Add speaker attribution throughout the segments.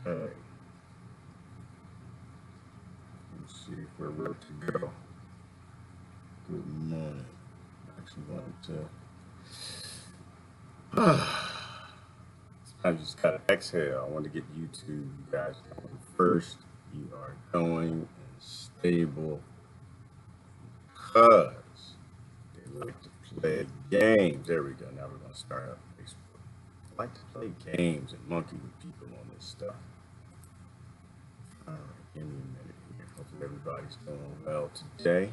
Speaker 1: Okay. Let's see if we're ready to go. Good morning. I actually wanted to. I just got to exhale. I want to get YouTube, you guys going first. You are going and stable because they like to play games. There we go. Now we're going to start up Facebook. I like to play games and monkey with people on this stuff. All right, give me a minute here. Hopefully everybody's doing well today.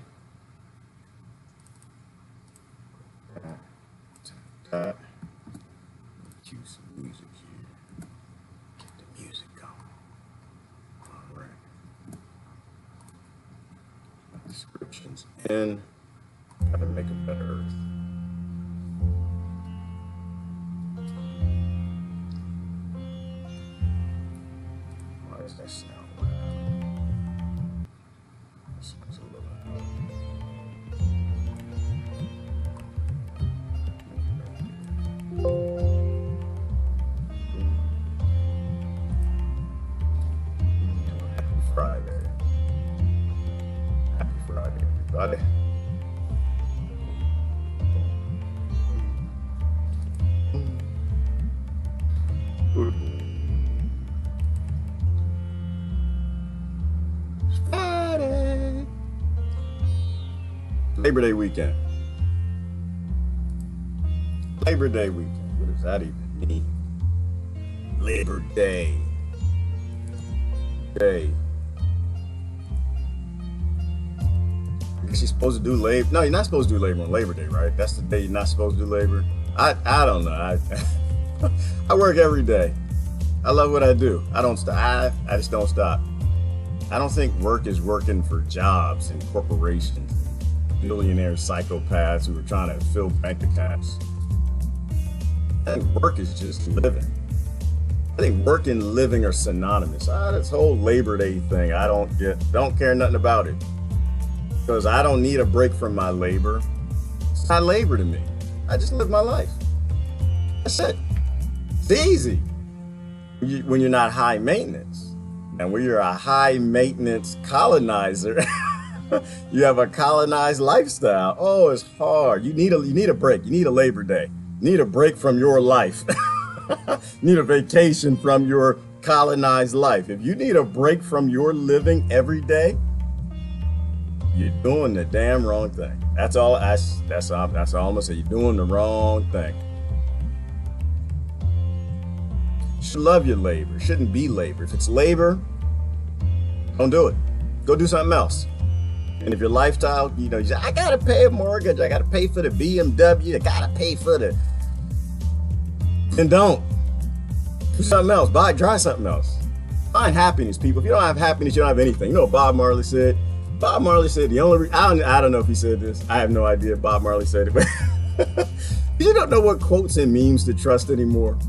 Speaker 1: Tap. Cue some music here. Get the music going. All right. Descriptions in. Gotta make a better earth. Why does that sound loud? That sounds a little loud. Everybody. It's Friday. Labor Day weekend. Labor Day weekend. What does that even mean? Labor Day. You're supposed to do labor. No, you're not supposed to do labor on Labor Day, right? That's the day you're not supposed to do labor. I don't know. I work every day. I love what I do. I don't stop. I just don't stop. I don't think work is working for jobs and corporations, billionaire psychopaths who are trying to fill bank accounts. I think work is just living. I think work and living are synonymous. This whole Labor Day thing, I don't care nothing about it. Because I don't need a break from my labor. It's not labor to me. I just live my life. That's it. It's easy when you're not high maintenance. And when you're a high maintenance colonizer, you have a colonized lifestyle. Oh, it's hard. You need a break. You need a Labor Day. You need a break from your life. You need a vacation from your colonized life. If you need a break from your living every day, you're doing the damn wrong thing. That's all I'm gonna say. You're doing the wrong thing. You should love your labor. It shouldn't be labor. If it's labor, don't do it. Go do something else. And if your lifestyle, you say, I gotta pay a mortgage, I gotta pay for the BMW, I gotta pay for the, then don't. Do something else. Try something else. Find happiness, people. If you don't have happiness, you don't have anything. You know what Bob Marley said? Bob Marley said the only I don't know if he said this. I have no idea if Bob Marley said it, but you don't know what quotes and memes to trust anymore.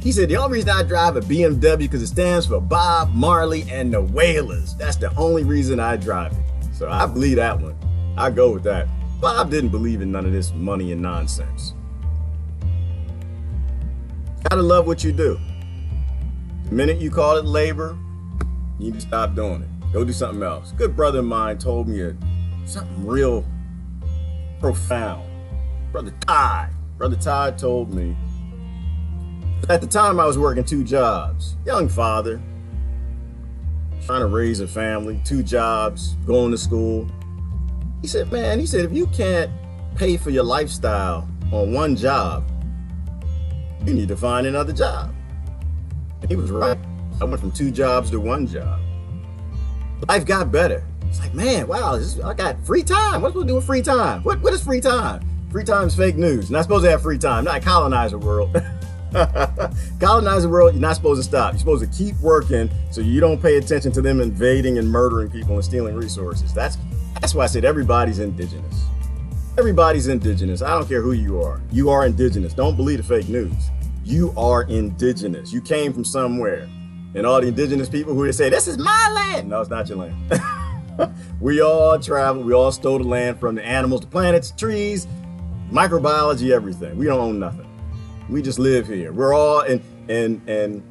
Speaker 1: He said the only reason I drive a BMW because it stands for Bob Marley and the Wailers. That's the only reason I drive it. So I believe that one. I go with that. Bob didn't believe in none of this money and nonsense. Gotta love what you do. The minute you call it labor, you need to stop doing it. Go do something else. A good brother of mine told me something real profound. Brother Todd told me, at the time I was working 2 jobs, young father, trying to raise a family, 2 jobs, going to school. He said, if you can't pay for your lifestyle on one job, you need to find another job. And he was right. I went from 2 jobs to 1 job. Life got better. It's like, man, wow, I got free time. What's supposed to do with free time? What is free time? Free time is fake news. You're not supposed to have free time. Not colonize the world. Colonize the world, you're not supposed to stop. You're supposed to keep working so you don't pay attention to them invading and murdering people and stealing resources. That's why I said everybody's indigenous. Everybody's indigenous. I don't care who you are. You are indigenous. Don't believe the fake news. You are indigenous. You came from somewhere. And all the indigenous people who say, this is my land. No, it's not your land. We all travel. We all stole the land from the animals, the planets, trees, microbiology, everything. We don't own nothing. We just live here. We're all and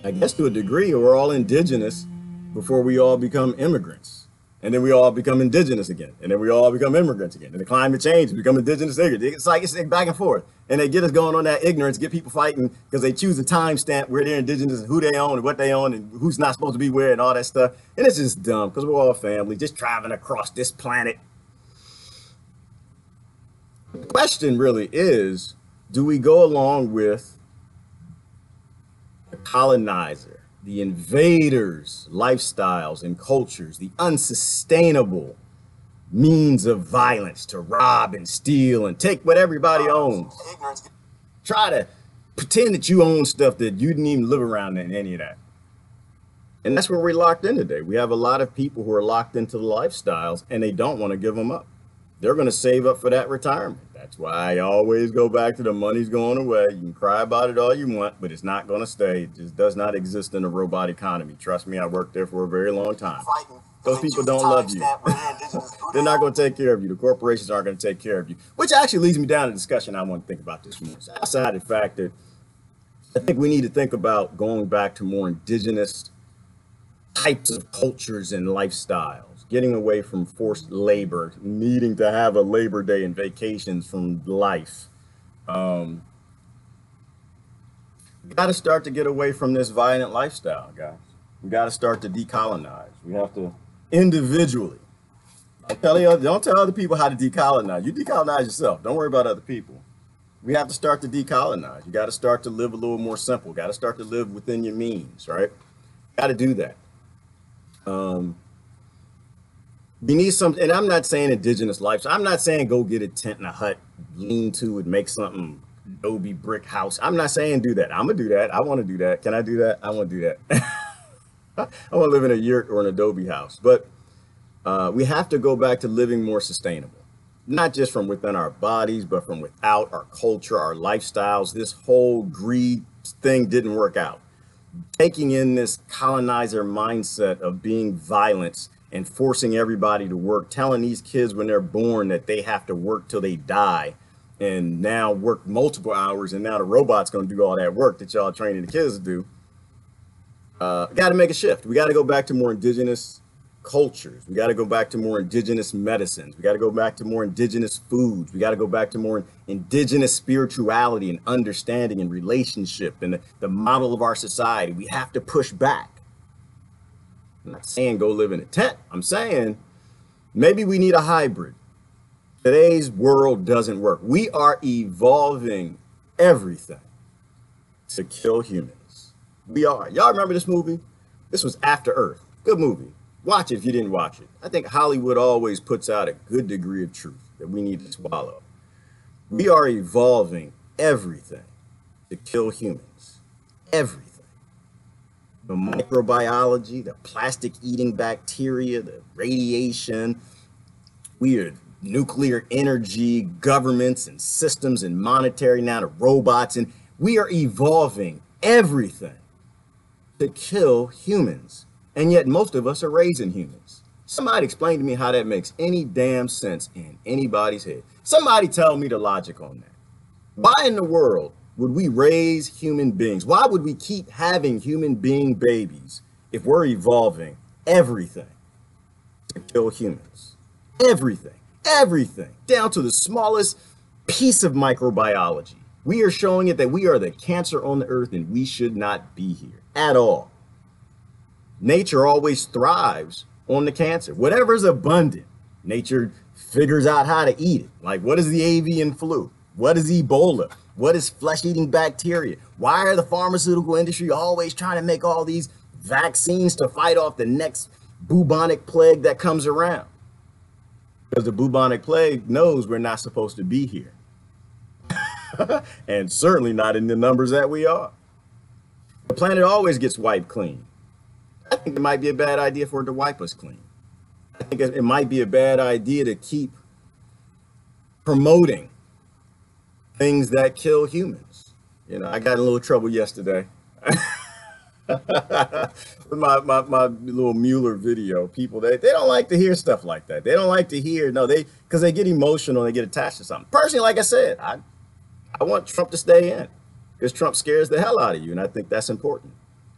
Speaker 1: I guess to a degree, we're all indigenous before we all become immigrants. And then we all become indigenous again. And then we all become immigrants again. And the climate change, become indigenous again. It's like it's back and forth. And they get us going on that ignorance, get people fighting because they choose a timestamp where they're indigenous and who they own and what they own and who's not supposed to be where and all that stuff. And it's just dumb because we're all family, just driving across this planet. The question really is, do we go along with the colonizer, the invaders' lifestyles and cultures, the unsustainable means of violence to rob and steal and take what everybody owns? Try to pretend that you own stuff that you didn't even live around in any of that. And that's where we're locked in today. We have a lot of people who are locked into the lifestyles and they don't want to give them up. They're going to save up for that retirement. That's why I always go back to the money's going away. You can cry about it all you want, but it's not going to stay. It just does not exist in a robot economy. Trust me, I worked there for a very long time. Those people don't love you. They're not going to take care of you. The corporations aren't going to take care of you, which actually leads me down to a discussion I want to think about this morning. So outside the fact that I think we need to think about going back to more indigenous types of cultures and lifestyles, getting away from forced labor, needing to have a Labor Day and vacations from life. We got to start to get away from this violent lifestyle, guys. We got to start to decolonize. We have to individually. Don't tell other people how to decolonize. You decolonize yourself. Don't worry about other people. We have to start to decolonize. You got to start to live a little more simple. Got to start to live within your means, right? Got to do that. We need some, and I'm not saying indigenous life. So I'm not saying go get a tent and a hut, lean to it, make something adobe brick house. I'm not saying do that. I'm gonna do that. I want to do that. Can I do that? I want to do that. I want to live in a yurt or an adobe house. But we have to go back to living more sustainable, not just from within our bodies, but from without our culture, our lifestyles. This whole greed thing didn't work out. Taking in this colonizer mindset of being violent and forcing everybody to work, telling these kids when they're born that they have to work till they die and now work multiple hours, and now the robot's going to do all that work that y'all training the kids to do. Got to make a shift. We got to go back to more indigenous cultures. We got to go back to more indigenous medicines. We got to go back to more indigenous foods. We got to go back to more indigenous spirituality and understanding and relationship and the model of our society. We have to push back. I'm not saying go live in a tent. I'm saying maybe we need a hybrid. Today's world doesn't work. We are evolving everything to kill humans. We are. Y'all remember this movie? This was After Earth. Good movie. Watch it if you didn't watch it. I think Hollywood always puts out a good degree of truth that we need to swallow. We are evolving everything to kill humans. Everything. The microbiology, the plastic eating bacteria, the radiation, weird nuclear energy, governments and systems and monetary, now the robots, and we are evolving everything to kill humans. And yet most of us are raising humans. Somebody explain to me how that makes any damn sense in anybody's head. Somebody tell me the logic on that. Why in the world would we raise human beings? Why would we keep having human being babies if we're evolving everything to kill humans? Everything, everything, down to the smallest piece of microbiology. We are showing it that we are the cancer on the earth and we should not be here at all. Nature always thrives on the cancer. Whatever's abundant, nature figures out how to eat it. Like, what is the avian flu? What is Ebola? What is flesh-eating bacteria? Why are the pharmaceutical industry always trying to make all these vaccines to fight off the next bubonic plague that comes around? Because the bubonic plague knows we're not supposed to be here. And certainly not in the numbers that we are. The planet always gets wiped clean. I think it might be a bad idea for it to wipe us clean. I think it might be a bad idea to keep promoting things that kill humans. You know, I got in a little trouble yesterday with my little Mueller video. People, they don't like to hear stuff like that. They don't like to hear, because they get emotional and they get attached to something. Personally, like I said, I want Trump to stay in because Trump scares the hell out of you. And I think that's important.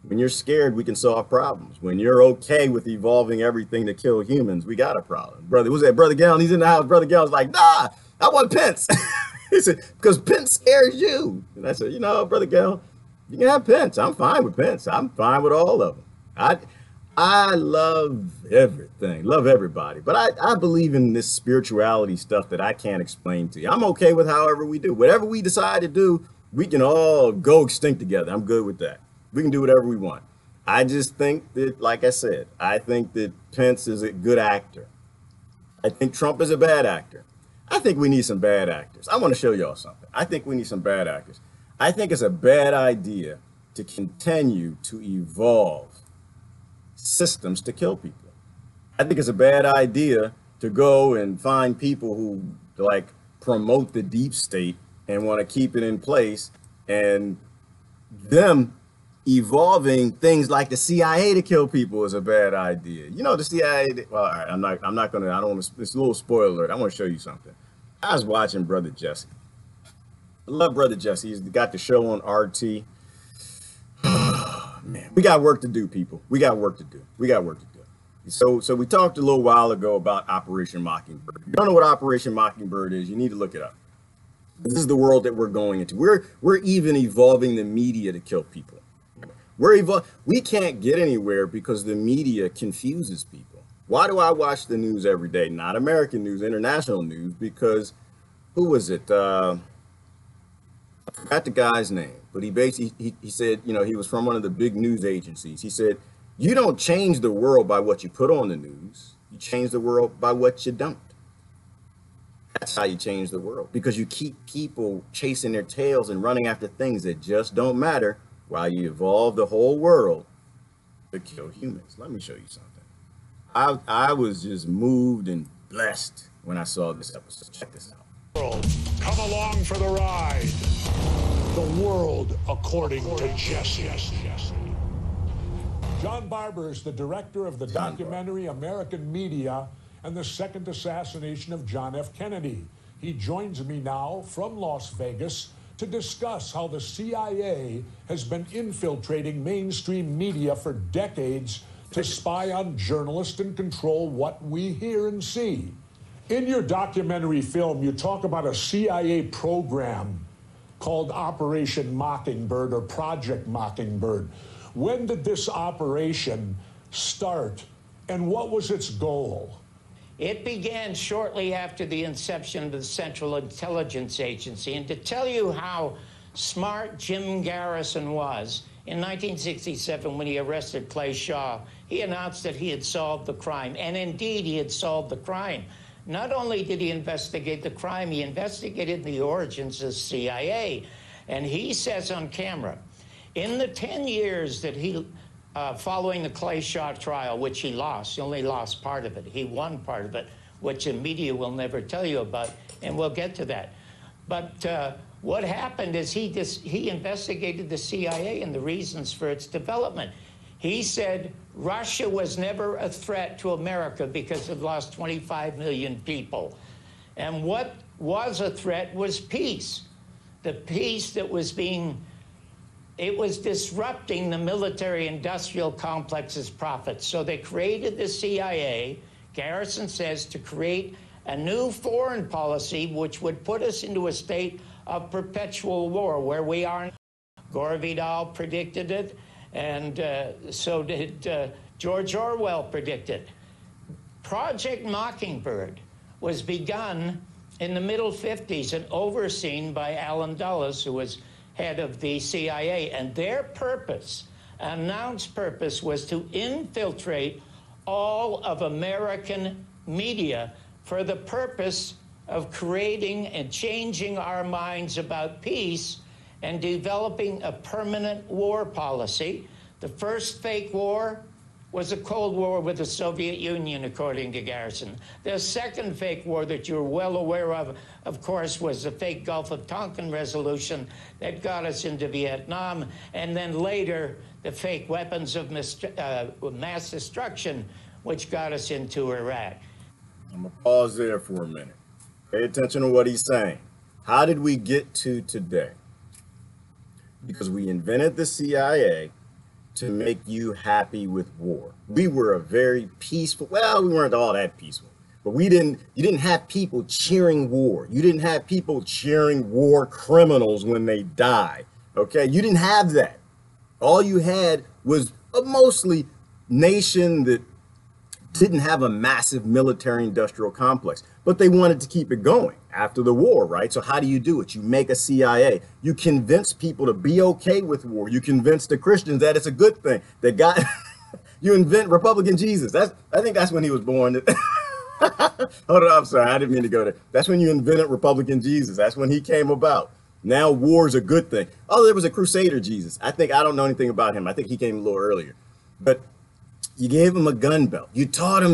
Speaker 1: When you're scared, we can solve problems. When you're okay with evolving everything to kill humans, we got a problem. Brother, who's that? Brother Gallon, he's in the house. Brother Gallon's like, nah, I want Pence. He said, because Pence scares you. And I said, you know, Brother Gallon, you can have Pence. I'm fine with Pence. I'm fine with all of them. I love everything, love everybody. But I believe in this spirituality stuff that I can't explain to you. I'm okay with however we do. Whatever we decide to do, we can all go extinct together. I'm good with that. We can do whatever we want. I just think that, like I said, I think that Pence is a good actor. I think Trump is a bad actor. I think we need some bad actors. I want to show y'all something. I think we need some bad actors. I think it's a bad idea to continue to evolve systems to kill people. I think it's a bad idea to go and find people who like promote the deep state and want to keep it in place, and them evolving things like the CIA to kill people is a bad idea. You know, the CIA, well, all right, I'm not gonna, I don't want to, it's a little spoiler alert. I want to show you something. I was watching Brother Jesse. I love Brother Jesse. He's got the show on RT. Man, we got work to do, people. We got work to do. We got work to do. So we talked a little while ago about Operation Mockingbird. If you don't know what Operation Mockingbird is, you need to look it up. This is the world that we're going into. We're even evolving the media to kill people. We can't get anywhere because the media confuses people. Why do I watch the news every day? Not American news, international news, because who was it? I forgot the guy's name, but he basically, he said, you know, he was from one of the big news agencies. He said, you don't change the world by what you put on the news. You change the world by what you don't. That's how you change the world, because you keep people chasing their tails and running after things that just don't matter, while you evolve the whole world to kill humans. Let me show you something. I was just moved and blessed when I saw this episode. Check this out.
Speaker 2: Come along for the ride. The world according to Jesse. John Barber is the director of the documentary American Media and the Second Assassination of John F. Kennedy. He joins me now from Las Vegas to discuss how the CIA has been infiltrating mainstream media for decades to spy on journalists and control what we hear and see. In your documentary film, you talk about a CIA program called Operation Mockingbird or Project Mockingbird. When did this operation start, and what was its goal?
Speaker 3: It began shortly after the inception of the Central Intelligence Agency. And to tell you how smart Jim Garrison was, in 1967, when he arrested Clay Shaw, he announced that he had solved the crime. And indeed, he had solved the crime. Not only did he investigate the crime, he investigated the origins of CIA. And he says on camera, in the 10 years that he following the Clay Shaw trial, which he lost. He only lost part of it. He won part of it, which the media will never tell you about, and we'll get to that. But what happened is he investigated the CIA and the reasons for its development. He said Russia was never a threat to America because it lost 25 million people. And what was a threat was peace. The peace that was being it was disrupting the military-industrial complex's profits. So they created the CIA, Garrison says, to create a new foreign policy which would put us into a state of perpetual war, where we are. Gore Vidal predicted it, and so did George Orwell predict it. Project Mockingbird was begun in the middle 50s and overseen by Allen Dulles, who was head of the CIA, and their purpose, announced purpose, was to infiltrate all of American media for the purpose of creating and changing our minds about peace and developing a permanent war policy. The first fake war was a Cold War with the Soviet Union, according to Garrison. The second fake war that you're well aware of course, was the fake Gulf of Tonkin resolution that got us into Vietnam, and then later the fake weapons of mass destruction, which got us into Iraq.
Speaker 1: I'm gonna pause there for a minute. Pay attention to what he's saying. How did we get to today? Because we invented the CIA, to make you happy with war. We were a very peaceful, well, we weren't all that peaceful, but you didn't have people cheering war. You didn't have people cheering war criminals when they die, okay? You didn't have that. All you had was a mostly nation that didn't have a massive military industrial complex, but they wanted to keep it going after the war, right? So how do you do it? You make a CIA. You convince people to be okay with war. You convince the Christians that it's a good thing. That God, you invent Republican Jesus. I think that's when he was born. Hold on, I'm sorry, I didn't mean to go there. That's when you invented Republican Jesus. That's when he came about. Now war's a good thing. Oh, there was a Crusader Jesus. I don't know anything about him. I think he came a little earlier. But you gave him a gun belt. You taught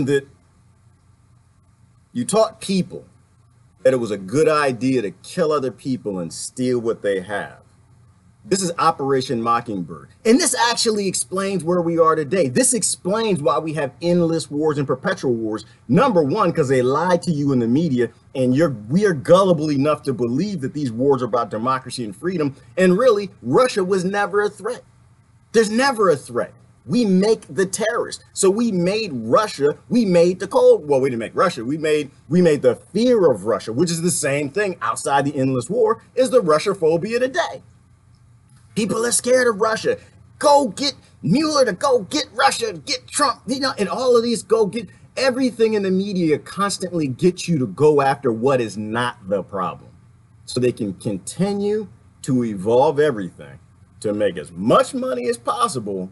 Speaker 1: people that it was a good idea to kill other people and steal what they have. This is Operation Mockingbird. And this actually explains where we are today. This explains why we have endless wars and perpetual wars. Number one, because they lied to you in the media, and we are gullible enough to believe that these wars are about democracy and freedom. And really, Russia was never a threat. There's never a threat. We make the terrorists. So we made Russia, we made the Cold War. We didn't make Russia. We made the fear of Russia, which is the same thing outside the endless war, is the Russophobia today. People are scared of Russia. Go get Mueller to go get Russia, get Trump, and all of these go get everything in the media constantly gets you to go after what is not the problem. So they can continue to evolve everything to make as much money as possible.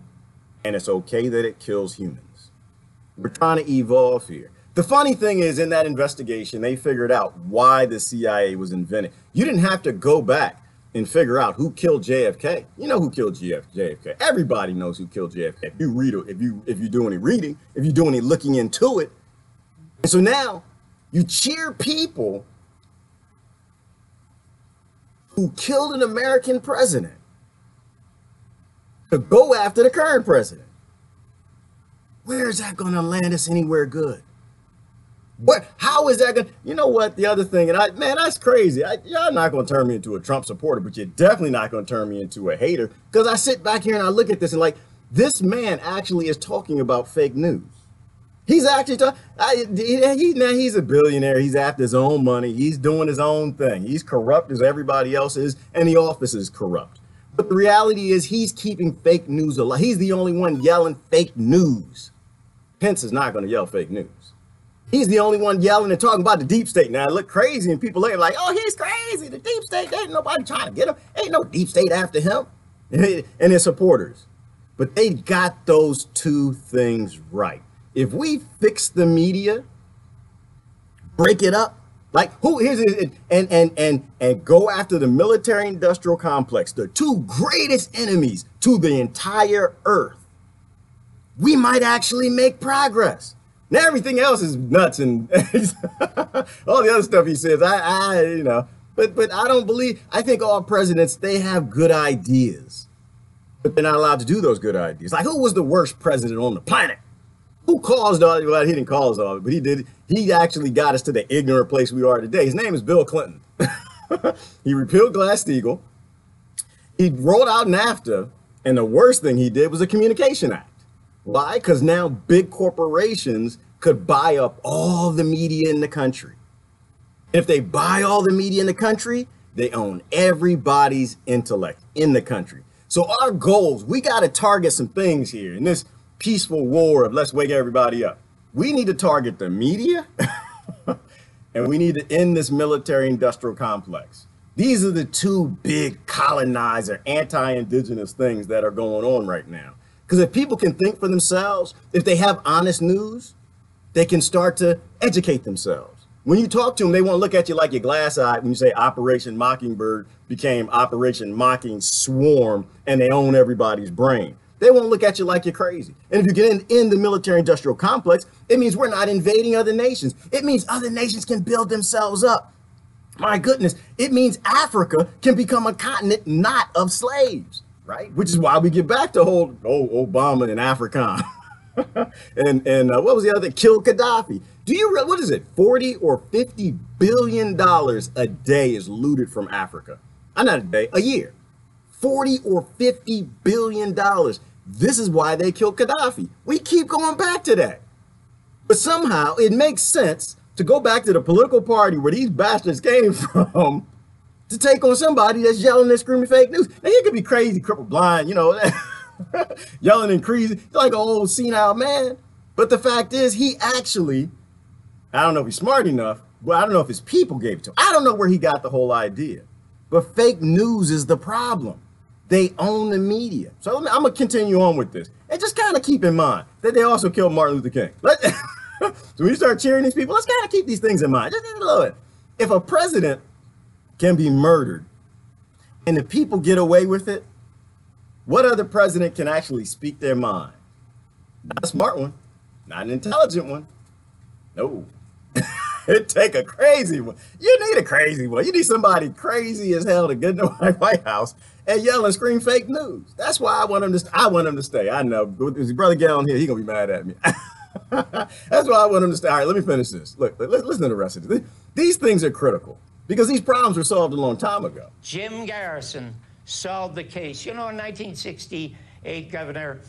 Speaker 1: And it's okay that it kills humans. We're trying to evolve here. The funny thing is, in that investigation, they figured out why the CIA was invented. You didn't have to go back and figure out who killed JFK. You know who killed JFK. Everybody knows who killed JFK. If you read, if you do any reading, if you do any looking into it. And so now you cheer people who killed an American president to go after the current president. Where is that going to land us anywhere good? How is that going to, you know what, the other thing, and man, that's crazy. Y'all not going to turn me into a Trump supporter, but you're definitely not going to turn me into a hater, because I sit back here and I look at this and like, this man actually is talking about fake news. He's actually talking, he's a billionaire. He's after his own money. He's doing his own thing. He's corrupt as everybody else is, and the office is corrupt. But the reality is he's keeping fake news alive. He's the only one yelling fake news. Pence is not going to yell fake news. He's the only one yelling and talking about the deep state. Now, it look crazy, and people are like, oh, he's crazy. The deep state, there ain't nobody trying to get him. Ain't no deep state after him and his supporters. But they got those two things right. If we fix the media, break it up, like here's it, and go after the military industrial complex, the two greatest enemies to the entire earth, we might actually make progress. Now everything else is nuts and all the other stuff he says, but I don't believe, I think all presidents, they have good ideas, but they're not allowed to do those good ideas. Like, who was the worst president on the planet? Who caused all, well, he didn't cause all of it, but he did. He actually got us to the ignorant place we are today. His name is Bill Clinton. He repealed Glass-Steagall. He rolled out NAFTA, and the worst thing he did was a Communication Act. Why? Because now big corporations could buy up all the media in the country. If they buy all the media in the country, they own everybody's intellect in the country. So our goals, we got to target some things here in this peaceful war of let's wake everybody up. We need to target the media and we need to end this military industrial complex. These are the two big colonizer, anti-indigenous things that are going on right now. Because if people can think for themselves, if they have honest news, they can start to educate themselves. When you talk to them, they won't look at you like you're glass-eyed when you say Operation Mockingbird became Operation Mocking Swarm and they own everybody's brain. They won't look at you like you're crazy. And if you get in the military industrial complex, it means we're not invading other nations. It means other nations can build themselves up. My goodness, it means Africa can become a continent not of slaves. Right, which is why we get back to Obama and Afrikaan, and what was the other thing? Kill Gaddafi. Do you realize, what is it? 40 or 50 billion dollars a day is looted from Africa. Not a day, a year. 40 or 50 billion dollars. This is why they killed Gaddafi. We keep going back to that. But somehow it makes sense to go back to the political party where these bastards came from to take on somebody that's yelling and screaming fake news. Now, he could be crazy, crippled, blind, you know, yelling and crazy, like an old senile man. But the fact is, he actually, I don't know if he's smart enough, but I don't know if his people gave it to him. I don't know where he got the whole idea. But fake news is the problem. They own the media. So I'm going to continue on with this. And just kind of keep in mind that they also killed Martin Luther King. So when you start cheering these people, let's kind of keep these things in mind. Just a little bit. If a president can be murdered and the people get away with it, what other president can actually speak their mind? Not a smart one, not an intelligent one. No. It'd take a crazy one. You need a crazy one. You need somebody crazy as hell to get in the White House and yell and scream fake news. That's why I want him to stay. I know. With his brother Gallon here, he's gonna be mad at me. That's why I want him to stay. All right, let me finish this. Look, listen to the rest of this. These things are critical because these problems were solved a long time ago.
Speaker 3: Jim Garrison solved the case. You know, in 1968, Governor,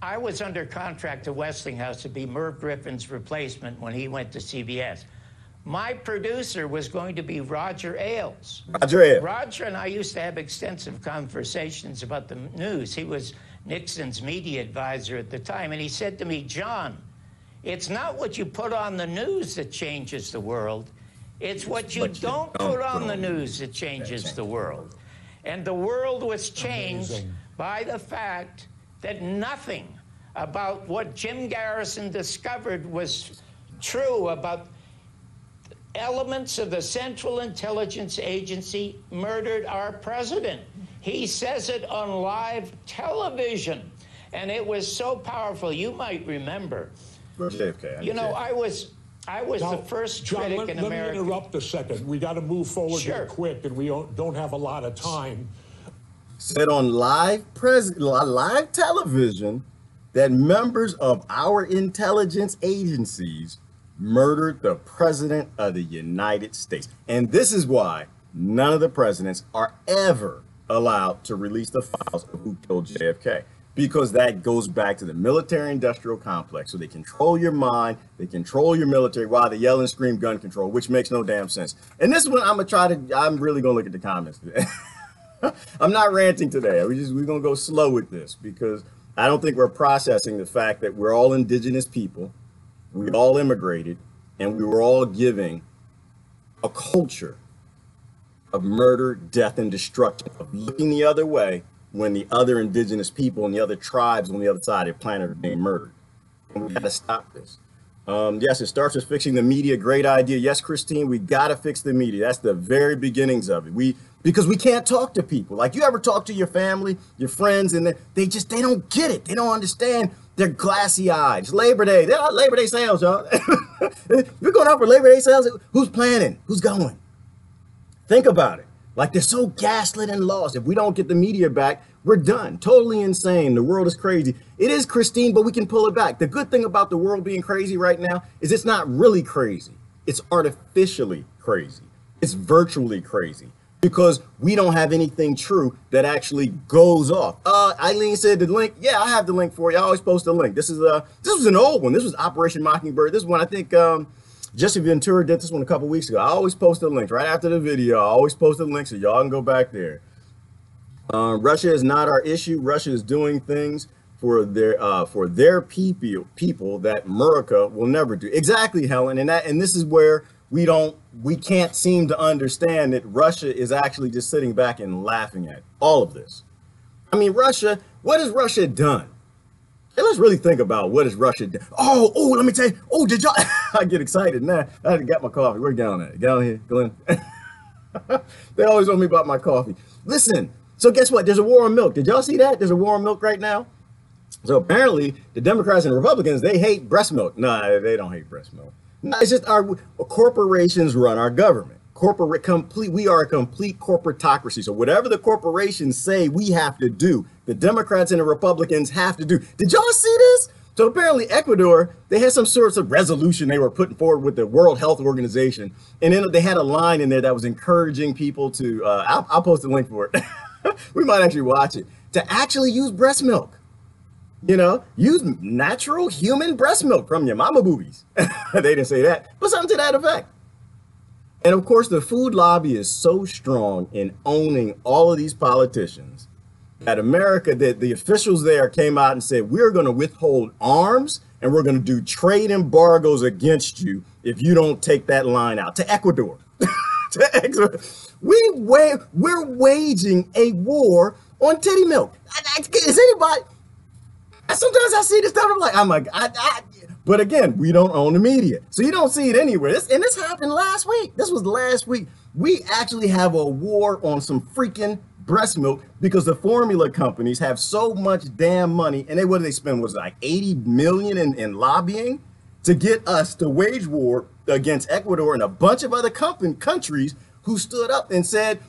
Speaker 3: I was under contract to Westinghouse to be Merv Griffin's replacement when he went to CBS. My producer was going to be Roger Ailes.
Speaker 1: Roger Ailes.
Speaker 3: Roger and I used to have extensive conversations about the news. He was Nixon's media advisor at the time, and he said to me, John, it's not what you put on the news that changes the world. It's what you don't put on the news that changes the world. And the world was changed by the fact that nothing about what Jim Garrison discovered was true about elements of the Central Intelligence Agency murdered our president. He says it on live television, and it was so powerful. You might remember.
Speaker 1: JFK.
Speaker 3: You know, I was now, the first critic in America.
Speaker 2: Let me interrupt a second. We got to move forward here quick, and we don't have a lot of time.
Speaker 1: Said on live television that members of our intelligence agencies murdered the president of the United States. And this is why none of the presidents are ever allowed to release the files of who killed JFK, because that goes back to the military industrial complex. So they control your mind, they control your military while they yell and scream gun control, which makes no damn sense. And this one, I'm really gonna look at the comments today. I'm not ranting today. We're gonna go slow with this because I don't think we're processing the fact that we're all indigenous people. We all immigrated, and we were all giving a culture of murder, death, and destruction, of looking the other way when the other indigenous people and the other tribes on the other side of the planet are being murdered. And we got to stop this. Yes, it starts with fixing the media. Great idea. Yes, Christine, we got to fix the media. That's the very beginnings of it. Because we can't talk to people. Like, you ever talk to your family, your friends, and they don't get it. They don't understand. They're glassy eyed. It's Labor Day. They're not Labor Day sales, y'all. We're going out for Labor Day sales. Who's planning? Who's going? Think about it. Like, they're so gaslit and lost. If we don't get the media back, we're done. Totally insane. The world is crazy. It is, Christine, but we can pull it back. The good thing about the world being crazy right now is it's not really crazy. It's artificially crazy. It's virtually crazy. Because we don't have anything true that actually goes off. Eileen said the link. Yeah, I have the link for you. I always post a link. This was an old one. This was Operation Mockingbird. This one, I think Jesse Ventura did this one a couple weeks ago. I always post a link right after the video. I always post a link so y'all can go back there. Russia is not our issue. Russia is doing things for their people that America will never do. Exactly, Helen. And this is where we can't seem to understand that Russia is actually just sitting back and laughing at all of this. I mean, Russia, what has Russia done? Hey, let's really think about what has Russia done. Oh, let me tell you. Oh, did y'all? I get excited now. I got my coffee. Where's Gallon at? Gallon here, Glenn. They always want me about my coffee. Listen, so guess what? There's a war on milk. Did y'all see that? There's a war on milk right now. So apparently the Democrats and Republicans, they hate breast milk. No, they don't hate breast milk. No, it's just our corporations run our government. We are a complete corporatocracy. So whatever the corporations say we have to do, the Democrats and the Republicans have to do. Did y'all see this? So apparently Ecuador, they had some sorts of resolution they were putting forward with the World Health Organization. And then they had a line in there that was encouraging people to, I'll post a link for it. We might actually watch it, to actually use breast milk. You know, use natural human breast milk from your mama boobies. They didn't say that, but something to that effect. And of course, the food lobby is so strong in owning all of these politicians that America, that the officials there came out and said, we're going to withhold arms and we're going to do trade embargoes against you if you don't take that line out to Ecuador. To Ecuador. We're waging a war on titty milk. Is anybody? Sometimes I see this stuff, I'm like, but again, we don't own the media. So you don't see it anywhere. This happened last week. This was last week. We actually have a war on some freaking breast milk because the formula companies have so much damn money. And what did they spend? Was it like 80 million in lobbying to get us to wage war against Ecuador and a bunch of other countries who stood up and said,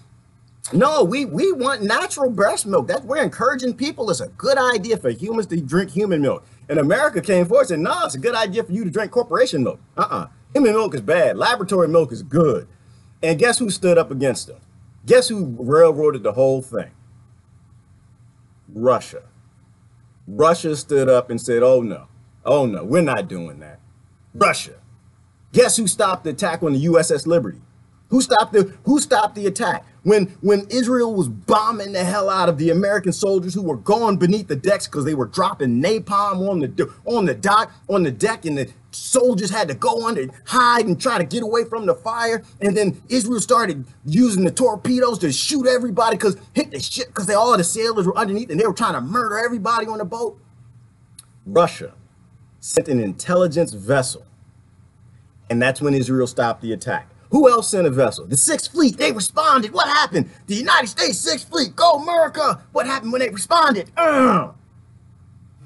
Speaker 1: no, we want natural breast milk. We're encouraging people. It's a good idea for humans to drink human milk. And America came forward and said, no, it's a good idea for you to drink corporation milk. Human milk is bad. Laboratory milk is good. And guess who stood up against them? Guess who railroaded the whole thing? Russia. Russia stood up and said, oh no, we're not doing that. Russia. Guess who stopped the attack on the USS Liberty? Who stopped the attack? When Israel was bombing the hell out of the American soldiers who were going beneath the decks because they were dropping napalm on the deck, and the soldiers had to go under, hide, and try to get away from the fire. And then Israel started using the torpedoes to shoot everybody hit the ship because all the sailors were underneath and they were trying to murder everybody on the boat. Russia sent an intelligence vessel, and that's when Israel stopped the attack. Who else sent a vessel? The Sixth Fleet. They responded. What happened? The United States Sixth Fleet. Go America. What happened when they responded? They're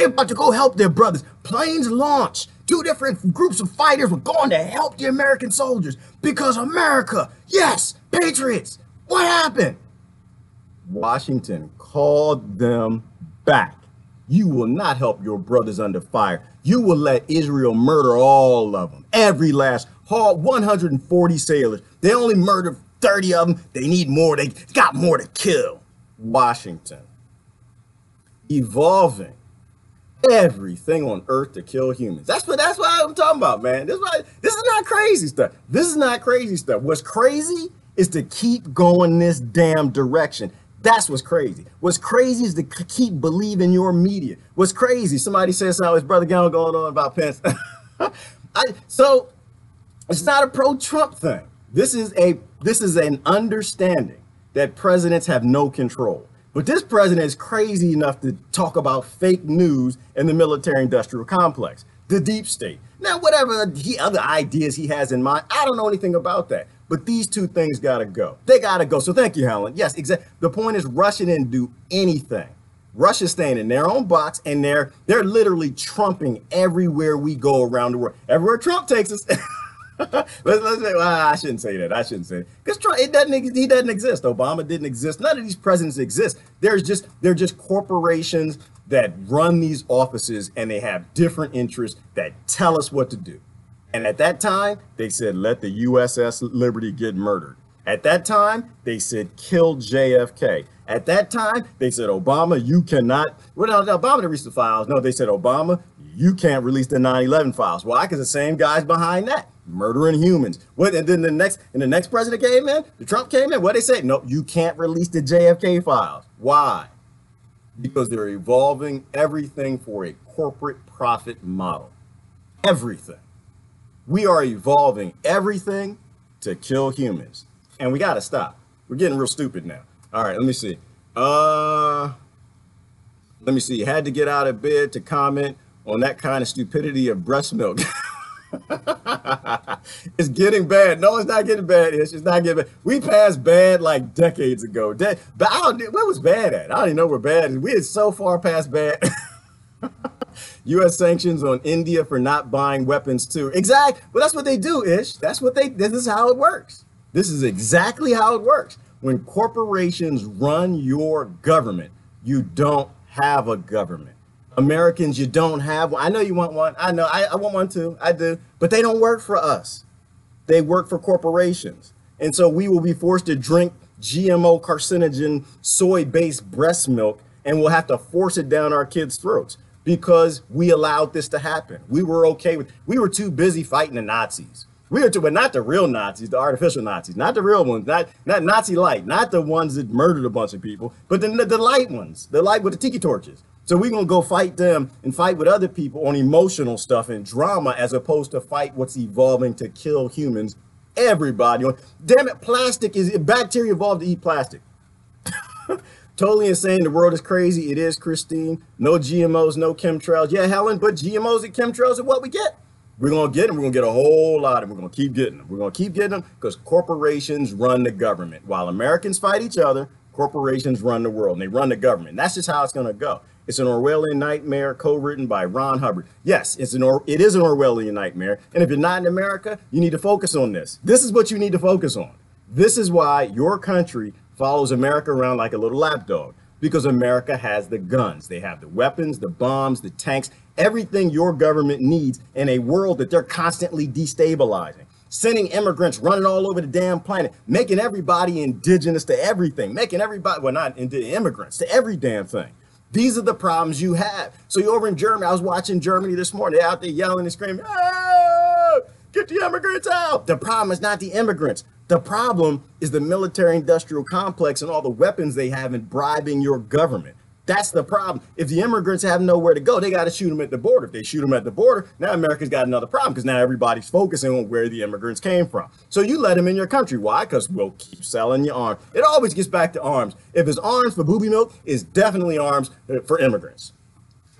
Speaker 1: about to go help their brothers. Planes launched. 2 different groups of fighters were going to help the American soldiers because America, yes, patriots. What happened? Washington called them back. You will not help your brothers under fire. You will let Israel murder all of them. Every last 140 sailors. They only murdered 30 of them. They need more. They got more to kill. Washington. Evolving everything on earth to kill humans. That's what I'm talking about, man. This is not crazy stuff. This is not crazy stuff. What's crazy is to keep going this damn direction. That's what's crazy. What's crazy is to keep believing your media. What's crazy? Somebody says how his brother Gown going on about Pence. So it's not a pro-Trump thing. This is an understanding that presidents have no control. But this president is crazy enough to talk about fake news in the military-industrial complex, the deep state. Now, whatever other ideas he has in mind, I don't know anything about that. But these two things got to go. They got to go. So thank you, Helen. Yes, exactly. The point is Russia didn't do anything. Russia's staying in their own box, and they're literally trumping everywhere we go around the world. Everywhere Trump takes us. Let's say, well, I shouldn't say that. I shouldn't say it. Because Trump, he doesn't exist. Obama didn't exist. None of these presidents exist. They're just corporations that run these offices, and they have different interests that tell us what to do. And at that time, they said, let the USS Liberty get murdered. At that time, they said, kill JFK. At that time, they said, Obama, you cannot. Well, no, Obama didn't release the files. No, they said, Obama, you can't release the 9/11 files. Why? Because the same guys behind that, murdering humans. What? And then the next president came in, the Trump came in. What they say? No, you can't release the JFK files. Why? Because they're evolving everything for a corporate profit model. Everything. We are evolving everything to kill humans. And we got to stop. We're getting real stupid now. All right, let me see. Had to get out of bed to comment on that kind of stupidity of breast milk. It's getting bad. No, it's not getting bad. It's just not getting bad. We passed bad like decades ago. But where was bad at? I don't even know where bad is. We are so far past bad. U.S. sanctions on India for not buying weapons too. Exactly. Well, that's what they do, Ish. This is how it works. This is exactly how it works. When corporations run your government, you don't have a government. Americans, you don't have one. I know you want one. I know. I want one too. I do. But they don't work for us. They work for corporations. And so we will be forced to drink GMO carcinogen soy-based breast milk, and we'll have to force it down our kids' throats. because we allowed this to happen. We were okay with, we were too busy fighting the Nazis. We were too, but not the real Nazis, the artificial Nazis, not the real ones, not Nazi light, not the ones that murdered a bunch of people, but the light ones, the light with the tiki torches. So we're going to go fight them and fight with other people on emotional stuff and drama, as opposed to fight what's evolving to kill humans, everybody. Damn it, plastic is, bacteria evolved to eat plastic. Totally insane. The world is crazy. It is, Christine. No GMOs, no chemtrails. Yeah, Helen, but GMOs and chemtrails are what we get. We're going to get them. We're going to get a whole lot, and we're going to keep getting them. We're going to keep getting them because corporations run the government. While Americans fight each other, corporations run the world, and they run the government. And that's just how it's going to go. It's an Orwellian nightmare, co-written by Ron Hubbard. Yes, it is an Orwellian nightmare. And if you're not in America, you need to focus on this. This is what you need to focus on. This is why your country follows America around like a little lapdog, because America has the guns. They have the weapons, the bombs, the tanks, everything your government needs in a world that they're constantly destabilizing. Sending immigrants running all over the damn planet, making everybody indigenous to everything, making everybody, well, not immigrants, to every damn thing. These are the problems you have. So you're over in Germany. I was watching Germany this morning. They're out there yelling and screaming, "Oh, get the immigrants out." The problem is not the immigrants. The problem is the military-industrial complex and all the weapons they have in bribing your government. That's the problem. If the immigrants have nowhere to go, they got to shoot them at the border. If they shoot them at the border, now America's got another problem, because now everybody's focusing on where the immigrants came from. So you let them in your country. Why? Because we'll keep selling you arms. It always gets back to arms. If it's arms for booby milk, it's definitely arms for immigrants.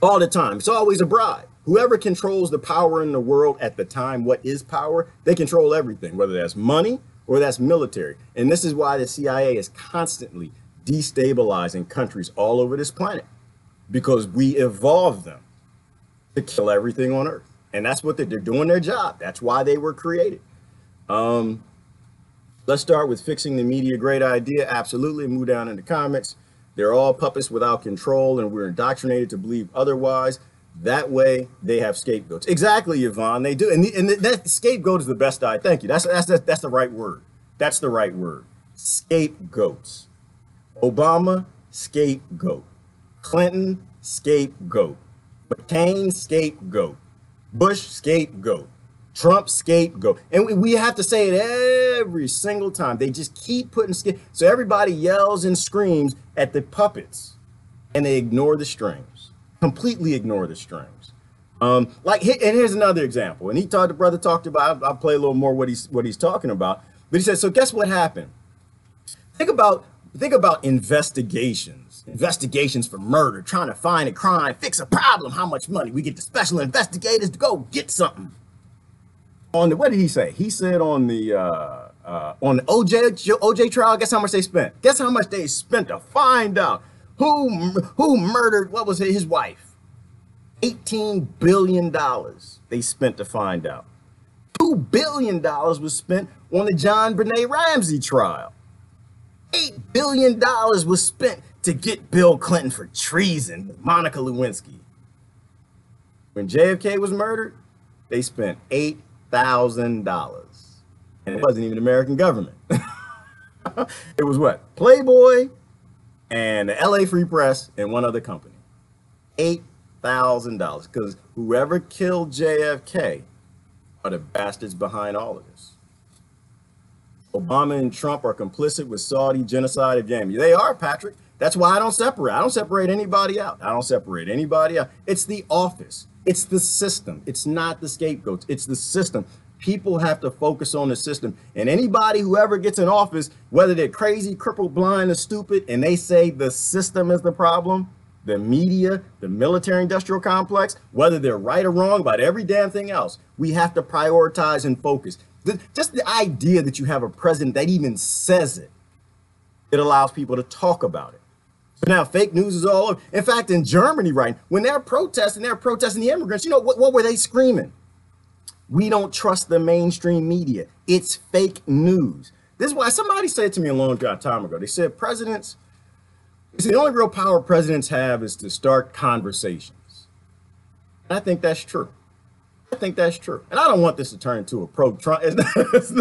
Speaker 1: All the time. It's always a bribe. Whoever controls the power in the world at the time, what is power, they control everything, whether that's money or that's military. And this is why the CIA is constantly destabilizing countries all over this planet, because we evolved them to kill everything on earth. And that's what they're doing, their job. That's why they were created. Let's start with fixing the media. Great idea. Absolutely. Move down in the comments. They're all puppets without control, and we're indoctrinated to believe otherwise. That way they have scapegoats. Exactly, Yvonne. They do. And that scapegoat is the best idea. Thank you. That's the right word. That's the right word. Scapegoats. Obama, scapegoat. Clinton, scapegoat. McCain, scapegoat. Bush, scapegoat. Trump, scapegoat. And we have to say it every single time. They just keep putting so everybody yells and screams at the puppets, and they ignore the strings. Completely ignore the strings. And here's another example. And the brother talked about, I'll play a little more what he's talking about. But he said, so guess what happened? Think about investigations for murder, trying to find a crime, fix a problem. How much money we get the special investigators to go get something. What did he say? He said on the OJ trial, guess how much they spent? Guess how much they spent to find out who murdered, what was it, his wife? $18 billion they spent to find out. $2 billion was spent on the John Benet Ramsey trial. $8 billion was spent to get Bill Clinton for treason with Monica Lewinsky. When JFK was murdered, they spent $8,000. And it wasn't even the American government. It was what? Playboy and the LA Free Press and one other company. $8,000. Because whoever killed JFK are the bastards behind all of this. Obama and Trump are complicit with Saudi genocide of Yemen. They are, Patrick. That's why I don't separate. I don't separate anybody out. I don't separate anybody out. It's the office. It's the system. It's not the scapegoats. It's the system. People have to focus on the system. And anybody who ever gets in office, whether they're crazy, crippled, blind, or stupid, and they say the system is the problem, the media, the military-industrial complex, whether they're right or wrong about every damn thing else, we have to prioritize and focus. Just the idea that you have a president that even says it, it allows people to talk about it. So now fake news is all over. In fact, in Germany, right, when they're protesting the immigrants, you know, what were they screaming? We don't trust the mainstream media. It's fake news. This is why somebody said to me a long time ago, they said the only real power presidents have is to start conversations. And I think that's true. I think that's true. And I don't want this to turn into a pro-Trump. It's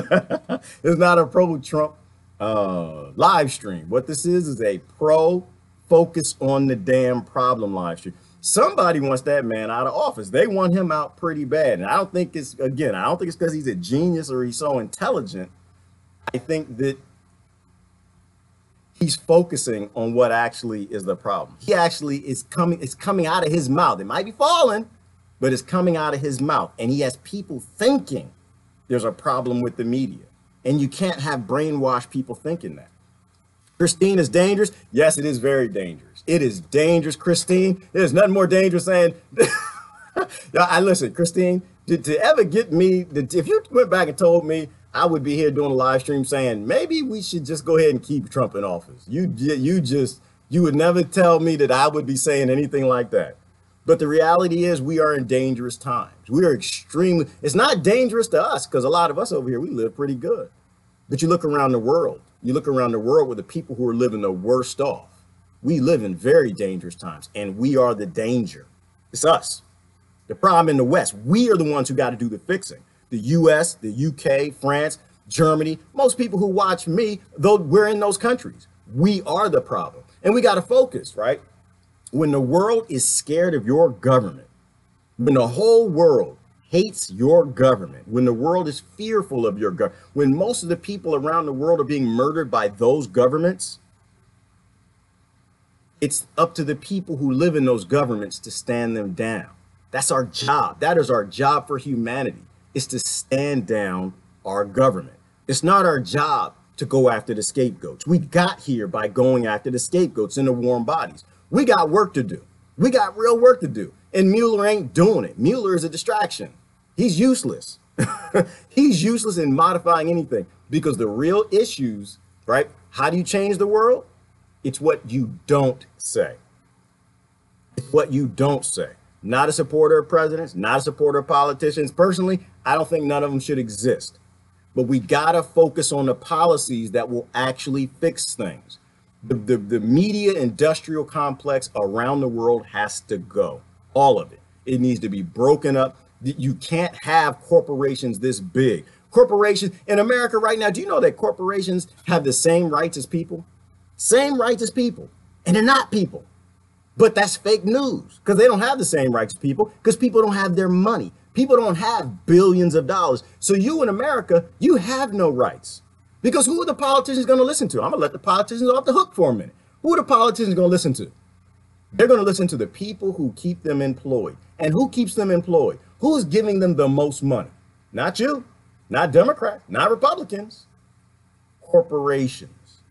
Speaker 1: not a pro-Trump live stream. What this is a pro focus on the damn problem, live stream. Somebody wants that man out of office. They want him out pretty bad. And I don't think it's, again, I don't think it's because he's a genius or he's so intelligent. I think that he's focusing on what actually is the problem. He actually is it's coming out of his mouth. It might be falling, but it's coming out of his mouth. And he has people thinking there's a problem with the media. And you can't have brainwashed people thinking that. Christine is dangerous. Yes, it is very dangerous. It is dangerous, Christine. There's nothing more dangerous than, I listen, Christine, to ever get me, if you went back and told me I would be here doing a live stream saying, maybe we should just go ahead and keep Trump in office. You would never tell me that I would be saying anything like that. But the reality is we are in dangerous times. We are extremely, it's not dangerous to us because a lot of us over here, we live pretty good. But you look around the world, with the people who are living the worst off. We live in very dangerous times and we are the danger. It's us. The problem in the West, we are the ones who got to do the fixing. The US, the UK, France, Germany, most people who watch me, though we're in those countries, we are the problem. And we got to focus, right? When the world is scared of your government, when the whole world hates your government, when the world is fearful of your government, when most of the people around the world are being murdered by those governments, it's up to the people who live in those governments to stand them down. That's our job. That is our job for humanity, is to stand down our government. It's not our job to go after the scapegoats. We got here by going after the scapegoats in the warm bodies. We got work to do. We got real work to do. And Mueller ain't doing it. Mueller is a distraction. He's useless. He's useless in modifying anything because the real issues, right? How do you change the world? It's what you don't say. It's what you don't say. Not a supporter of presidents, not a supporter of politicians. Personally, I don't think none of them should exist. But we gotta focus on the policies that will actually fix things. The media industrial complex around the world has to go. All of it. It needs to be broken up. You can't have corporations this big. Corporations in America right now, do you know that corporations have the same rights as people? Same rights as people. And they're not people. But that's fake news because they don't have the same rights as people because people don't have their money. People don't have billions of dollars. So you in America, you have no rights. Because who are the politicians going to listen to? I'm going to let the politicians off the hook for a minute. Who are the politicians going to listen to? They're going to listen to the people who keep them employed. And who keeps them employed? Who's giving them the most money? Not you, not Democrats, not Republicans, corporations.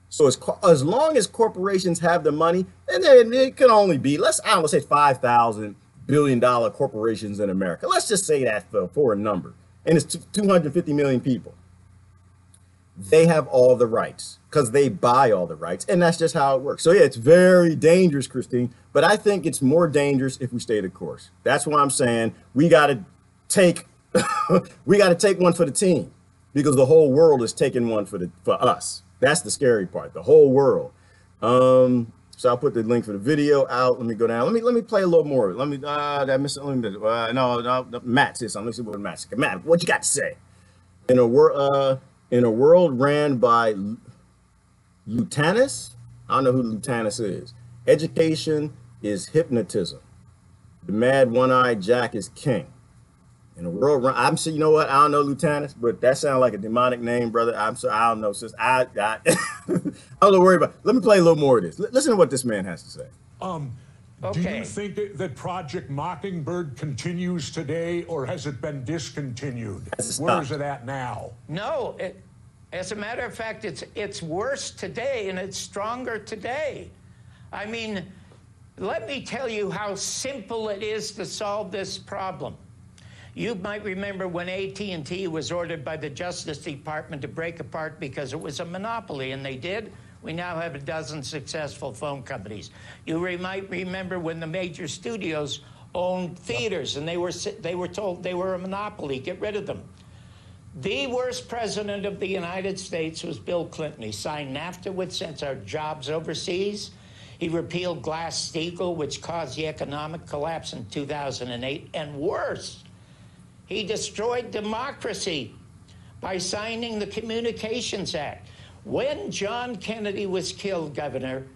Speaker 1: So as long as corporations have the money, and it can only be, let's say $5,000 billion corporations in America. Let's just say that for a number. And it's 250 million people. They have all the rights because they buy all the rights. And that's just how it works. So yeah, it's very dangerous, Christine. But I think it's more dangerous if we stay the course. That's why I'm saying we got to take one for the team because the whole world is taking one for us. That's the scary part, the whole world. So I'll put the link for the video out. Let me go down. Let me play a little more. Matt says something. Let's see what Matt says. Matt, what you got to say? In a world ran by Lieutenants, I don't know who Lieutenants is. Education is hypnotism. The mad one-eyed Jack is king. In a world run, I'm saying, you know what? I don't know Lieutenants, but that sounds like a demonic name, brother. I'm sorry, I don't know, sis. I don't worry about it. Let me play a little more of this. Listen to what this man has to say.
Speaker 2: Do you think that Project Mockingbird continues today, or has it been discontinued? Where is it at now?
Speaker 3: No, as a matter of fact, it's worse today, and it's stronger today. I mean, let me tell you how simple it is to solve this problem. You might remember when AT&T was ordered by the Justice Department to break apart because it was a monopoly, and they did. We now have a dozen successful phone companies. You might remember when the major studios owned theaters, and they were told they were a monopoly. Get rid of them. The worst president of the United States was Bill Clinton. He signed NAFTA, which sends our jobs overseas. He repealed Glass-Steagall, which caused the economic collapse in 2008. And worse, he destroyed democracy by signing the Communications Act. When John Kennedy was killed, Governor,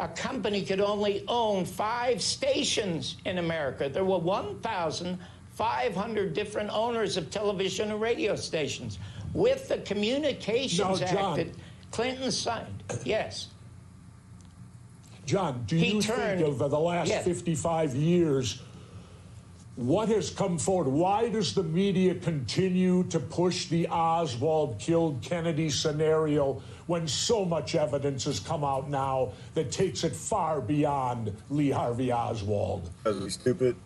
Speaker 3: a company could only own 5 stations in America. There were 1,500 different owners of television and radio stations. With the Communications Act that Clinton signed, yes.
Speaker 2: John, do you think over the last 55 years, what has come forward? Why does the media continue to push the Oswald killed Kennedy scenario when so much evidence has come out now that takes it far beyond Lee Harvey Oswald?
Speaker 1: Because we're stupid?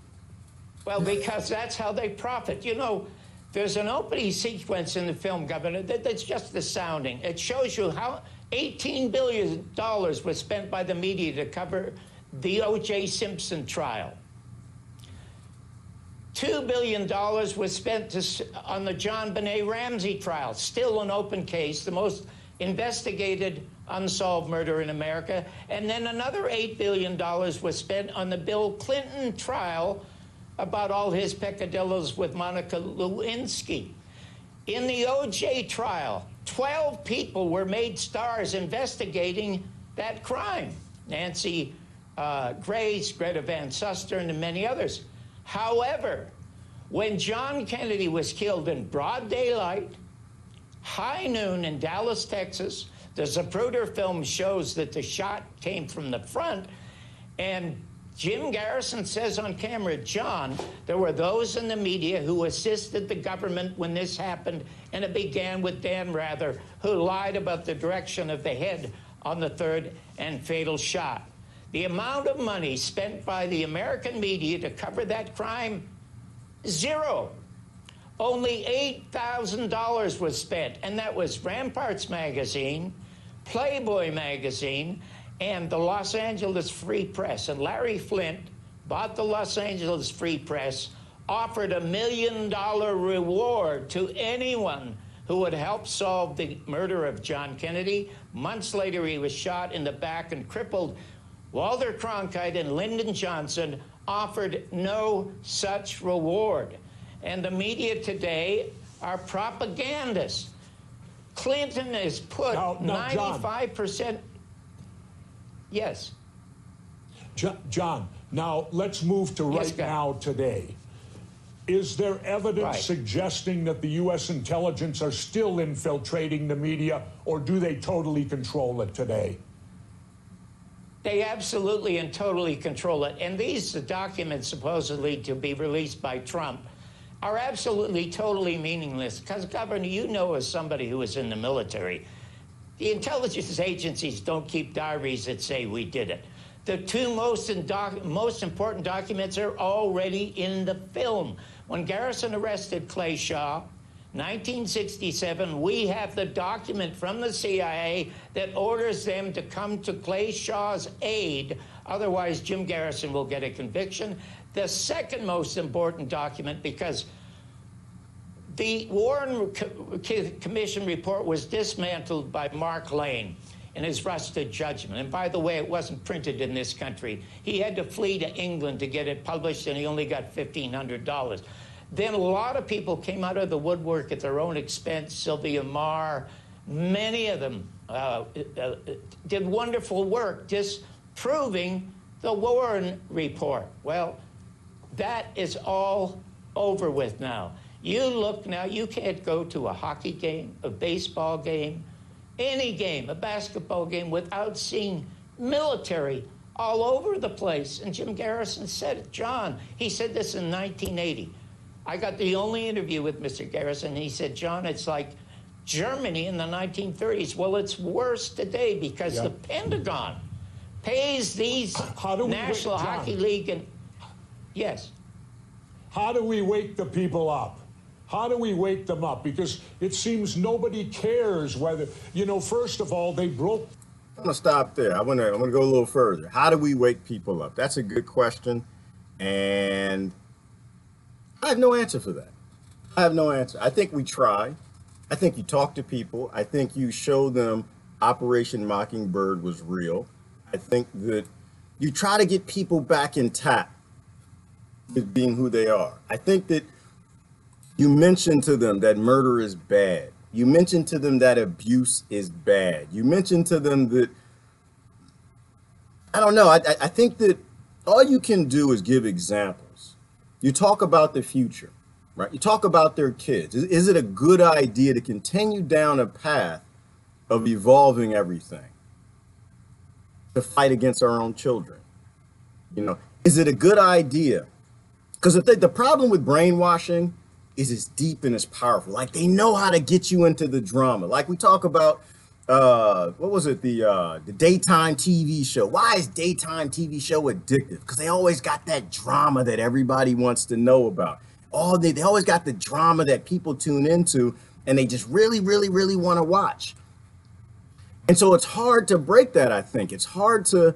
Speaker 3: Well, because that's how they profit. You know, there's an opening sequence in the film, Governor, that's just astounding. It shows you how $18 billion was spent by the media to cover the O.J. Simpson trial. $2 billion was spent on the John Benet Ramsey trial, still an open case, the most investigated unsolved murder in America. And then another $8 billion was spent on the Bill Clinton trial about all his peccadillos with Monica Lewinsky. In the O.J. trial, 12 people were made stars investigating that crime. Nancy Grace, Greta Van Susteren, and many others. However, when John Kennedy was killed in broad daylight, high noon in Dallas, Texas, the Zapruder film shows that the shot came from the front, and Jim Garrison says on camera, John, there were those in the media who assisted the government when this happened, and it began with Dan Rather, who lied about the direction of the head on the third and fatal shot. The amount of money spent by the American media to cover that crime, zero. Only $8,000 was spent, and that was Ramparts magazine, Playboy magazine, and the Los Angeles Free Press. And Larry Flint bought the Los Angeles Free Press, offered $1 million reward to anyone who would help solve the murder of John Kennedy. Months later, he was shot in the back and crippled. Walter Cronkite and Lyndon Johnson offered no such reward. And the media today are propagandists. Clinton has put 95%. Yes.
Speaker 2: John, now let's move to right now today. Is there evidence suggesting that the U.S. intelligence are still infiltrating the media, or do they totally control it today?
Speaker 3: They absolutely and totally control it. And these documents supposedly to be released by Trump are absolutely, totally meaningless. Because, Governor, you know as somebody who was in the military, the intelligence agencies don't keep diaries that say we did it. The two most important documents are already in the film. When Garrison arrested Clay Shaw, 1967, we have the document from the CIA that orders them to come to Clay Shaw's aid. Otherwise, Jim Garrison will get a conviction. The second most important document, because the Warren Commission report was dismantled by Mark Lane in his rusted judgment. And by the way, it wasn't printed in this country. He had to flee to England to get it published, and he only got $1,500. Then a lot of people came out of the woodwork at their own expense. Sylvia Marr, many of them did wonderful work disproving the Warren report. Well, that is all over with now. You look now, you can't go to a hockey game, a baseball game, any game, a basketball game, without seeing military all over the place. And Jim Garrison said it. John, he said this in 1980. I got the only interview with Mr. Garrison, and he said, John, it's like Germany in the 1930s. Well, it's worse today because the Pentagon pays these National Hockey League and
Speaker 2: How do we wake the people up? How do we wake them up? Because it seems nobody cares whether, you know, first of all, they broke.
Speaker 1: I'm gonna stop there. I'm gonna go a little further. How do we wake people up? That's a good question, and I have no answer for that. I have no answer. I think we try. I think you talk to people. I think you show them Operation Mockingbird was real. I think that you try to get people back intact with being who they are. I think that you mention to them that murder is bad. You mention to them that abuse is bad. You mention to them that I don't know. I think that all you can do is give examples. You talk about the future, right? You talk about their kids. Is it a good idea to continue down a path of evolving everything to fight against our own children? You know, is it a good idea? Because the problem with brainwashing is it's deep and it's powerful. Like they know how to get you into the drama. Like we talk about, what was it? The daytime TV show. Why is daytime TV show addictive? Because they always got that drama that everybody wants to know about. They always got the drama that people tune into and they just really, really, really want to watch. And so it's hard to break that, I think. It's hard to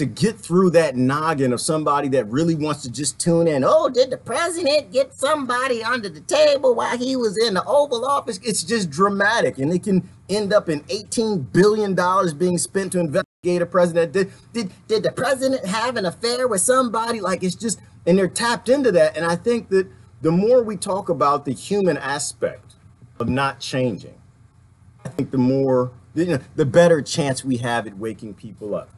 Speaker 1: get through that noggin of somebody that really wants to just tune in. Oh, did the president get somebody under the table while he was in the Oval Office? It's just dramatic. And it can end up in $18 billion being spent to investigate a president. Did the president have an affair with somebody? Like it's just, and they're tapped into that. And I think that the more we talk about the human aspect of not changing, I think the more, the better chance we have at waking people up.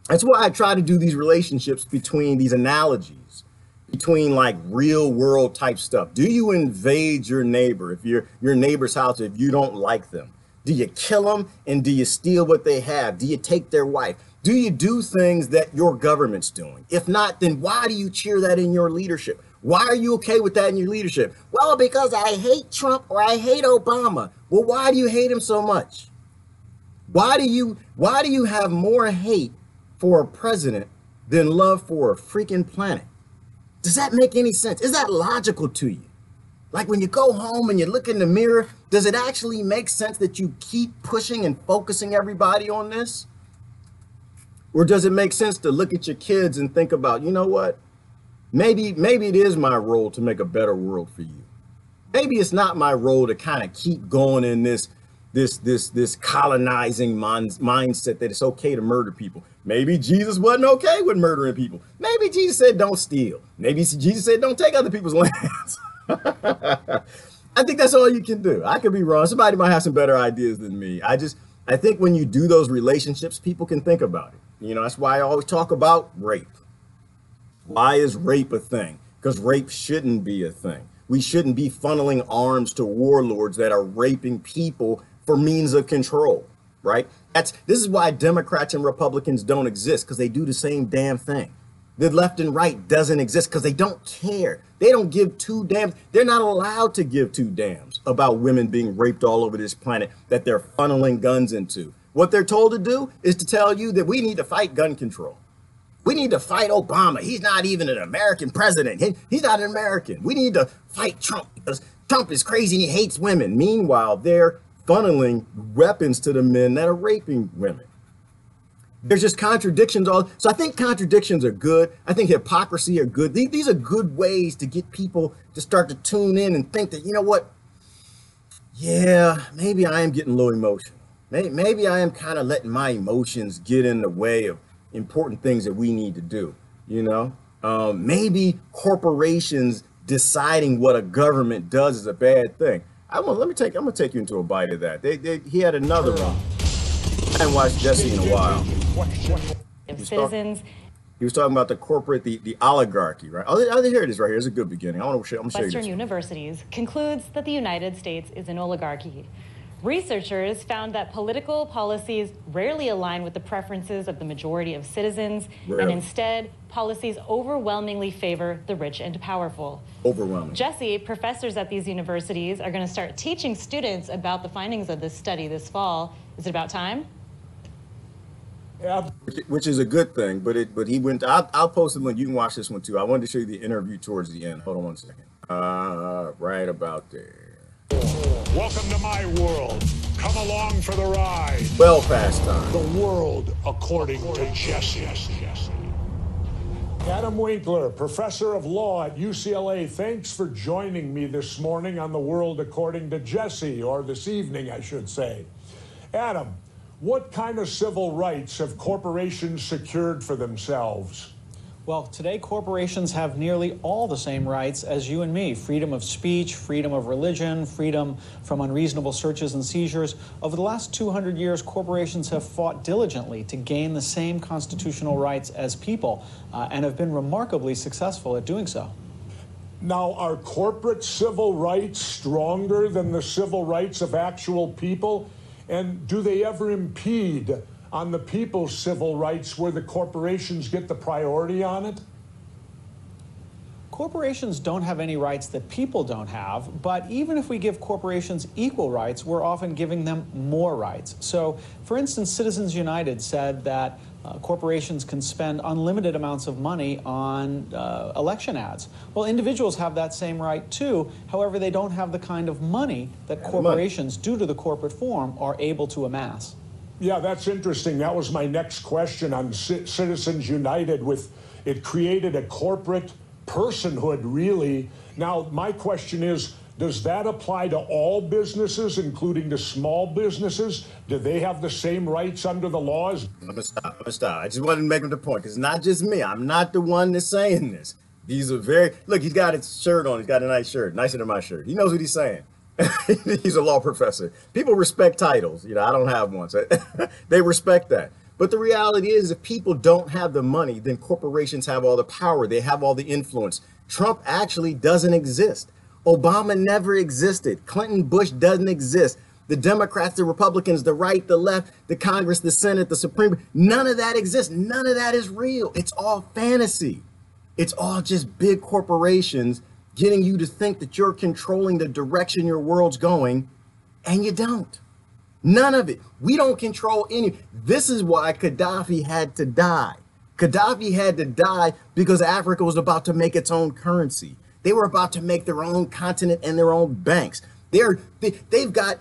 Speaker 1: That's why I try to do these relationships between these analogies, between like real world type stuff. Do you invade your neighbor, if your neighbor's house, if you don't like them? Do you kill them and do you steal what they have? Do you take their wife? Do you do things that your government's doing? If not, then why do you cheer that in your leadership? Why are you okay with that in your leadership? Well, because I hate Trump or I hate Obama. Well, why do you hate him so much? Why do you have more hate for a president than love for a freaking planet? Does that make any sense? Is that logical to you? Like when you go home and you look in the mirror, does it actually make sense that you keep pushing and focusing everybody on this? Or does it make sense to look at your kids and think about, you know what? Maybe it is my role to make a better world for you. Maybe it's not my role to kind of keep going in this colonizing mindset that it's okay to murder people. Maybe Jesus wasn't okay with murdering people. Maybe Jesus said don't steal. Maybe Jesus said don't take other people's lands. I think that's all you can do. I could be wrong. Somebody might have some better ideas than me. I think when you do those relationships, people can think about it. You know, that's why I always talk about rape. Why is rape a thing? Because rape shouldn't be a thing. We shouldn't be funneling arms to warlords that are raping people for means of control, right? This is why Democrats and Republicans don't exist, because they do the same damn thing. The left and right doesn't exist because they don't care. They don't give two damns. They're not allowed to give two damns about women being raped all over this planet that they're funneling guns into. What they're told to do is to tell you that we need to fight gun control. We need to fight Obama. He's not even an American president. He's not an American. We need to fight Trump because Trump is crazy and he hates women. Meanwhile, they're funneling weapons to the men that are raping women. There's just contradictions so I think contradictions are good. I think hypocrisy are good. These are good ways to get people to start to tune in and think that, you know what? Yeah, maybe I am getting low emotional. Maybe I am kind of letting my emotions get in the way of important things that we need to do. You know, maybe corporations deciding what a government does is a bad thing. I'm gonna take you into a bite of that. He had another one. I haven't watched Jesse in a while.
Speaker 4: Citizens.
Speaker 1: He was talking about the corporate, the oligarchy, right? Oh, here it is right here. It's a good beginning. I'm gonna show you
Speaker 4: Western
Speaker 1: this.
Speaker 4: Universities concludes that the United States is an oligarchy. Researchers found that political policies rarely align with the preferences of the majority of citizens, and instead, policies overwhelmingly favor the rich and powerful.
Speaker 1: Overwhelming.
Speaker 4: Jesse, professors at these universities are going to start teaching students about the findings of this study this fall. Is it about time?
Speaker 2: Yeah.
Speaker 1: Which is a good thing, but he went. I'll post the link. You can watch this one too. I wanted to show you the interview towards the end. Hold on one second. Right about there.
Speaker 2: Welcome to my world. Come along for the ride.
Speaker 1: Well past time.
Speaker 2: The world according to Jesse. Adam Winkler, professor of law at UCLA, thanks for joining me this morning on The World According to Jesse, or this evening, I should say. Adam, what kind of civil rights have corporations secured for themselves?
Speaker 5: Well, today corporations have nearly all the same rights as you and me. Freedom of speech, freedom of religion, freedom from unreasonable searches and seizures. Over the last 200 years, corporations have fought diligently to gain the same constitutional rights as people and have been remarkably successful at doing so.
Speaker 2: Now, are corporate civil rights stronger than the civil rights of actual people? And do they ever impede on the people's civil rights where the corporations get the priority on it?
Speaker 5: Corporations don't have any rights that people don't have, but even if we give corporations equal rights, we're often giving them more rights. So, for instance, Citizens United said that corporations can spend unlimited amounts of money on election ads. Well, individuals have that same right too. However, they don't have the kind of money that corporations, due to the corporate form, are able to amass.
Speaker 2: Yeah, that's interesting. That was my next question on Citizens United. It created a corporate personhood, really. Now, my question is, does that apply to all businesses, including the small businesses? Do they have the same rights under the laws?
Speaker 1: I'm gonna stop. I just wanted to make him the point, because it's not just me. I'm not the one that's saying this. These are look, he's got his shirt on. He's got a nice shirt, nicer than my shirt. He knows what he's saying. He's a law professor. People respect titles. You know, I don't have one, so they respect that. But the reality is, if people don't have the money, then corporations have all the power. They have all the influence. Trump actually doesn't exist. Obama never existed. Clinton, Bush doesn't exist. The Democrats, the Republicans, the right, the left, the Congress, the Senate, the Supreme, none of that exists. None of that is real. It's all fantasy. It's all just big corporations getting you to think that you're controlling the direction your world's going, and you don't. None of it. We don't control any. This is why Gaddafi had to die. Gaddafi had to die because Africa was about to make its own currency. They were about to make their own continent and their own banks. They've got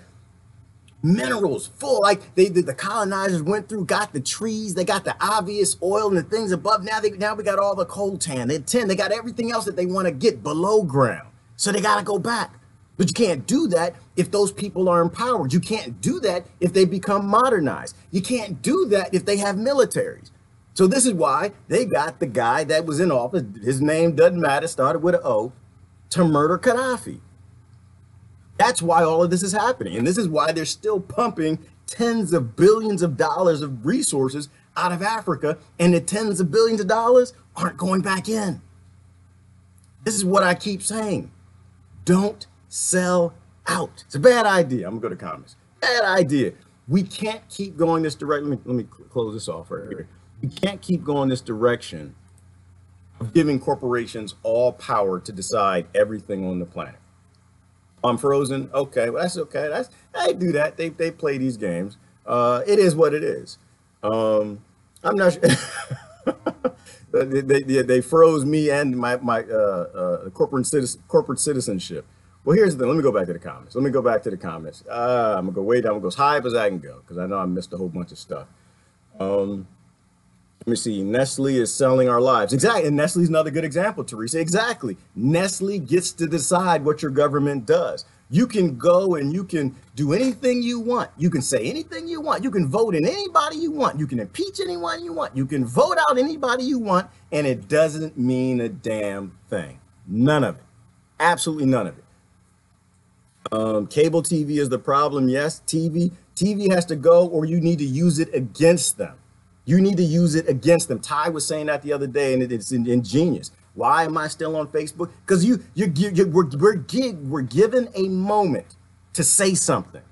Speaker 1: minerals full, like the colonizers went through, got the trees, they got the obvious oil and the things above. Now we got all the coltan, they got everything else that they want to get below ground. So they got to go back. But you can't do that if those people are empowered. You can't do that if they become modernized. You can't do that if they have militaries. So this is why they got the guy that was in office, his name doesn't matter, started with an O, to murder Gaddafi. That's why all of this is happening. And this is why they're still pumping tens of billions of dollars of resources out of Africa, and the tens of billions of dollars aren't going back in. This is what I keep saying. Don't sell out. It's a bad idea. I'm gonna go to comments. Bad idea. We can't keep going this direction. Let me close this off right here. We can't keep going this direction of giving corporations all power to decide everything on the planet. I'm frozen. Okay, well, that's okay. They do that. They play these games. It is what it is. I'm not sure. They froze me and my corporate citizenship. Well, here's the thing. Let me go back to the comments. I'm gonna go way down. I'm gonna go as high up as I can go because I know I missed a whole bunch of stuff. Let me see. Nestle is selling our lives. Exactly. And Nestle's another good example, Teresa. Exactly. Nestle gets to decide what your government does. You can go and you can do anything you want. You can say anything you want. You can vote in anybody you want. You can impeach anyone you want. You can vote out anybody you want. And it doesn't mean a damn thing. None of it. Absolutely none of it. Cable TV is the problem. Yes, TV has to go, or you need to use it against them. You need to use it against them. Ty was saying that the other day, and it's ingenious. Why am I still on Facebook? Because we're given a moment to say something.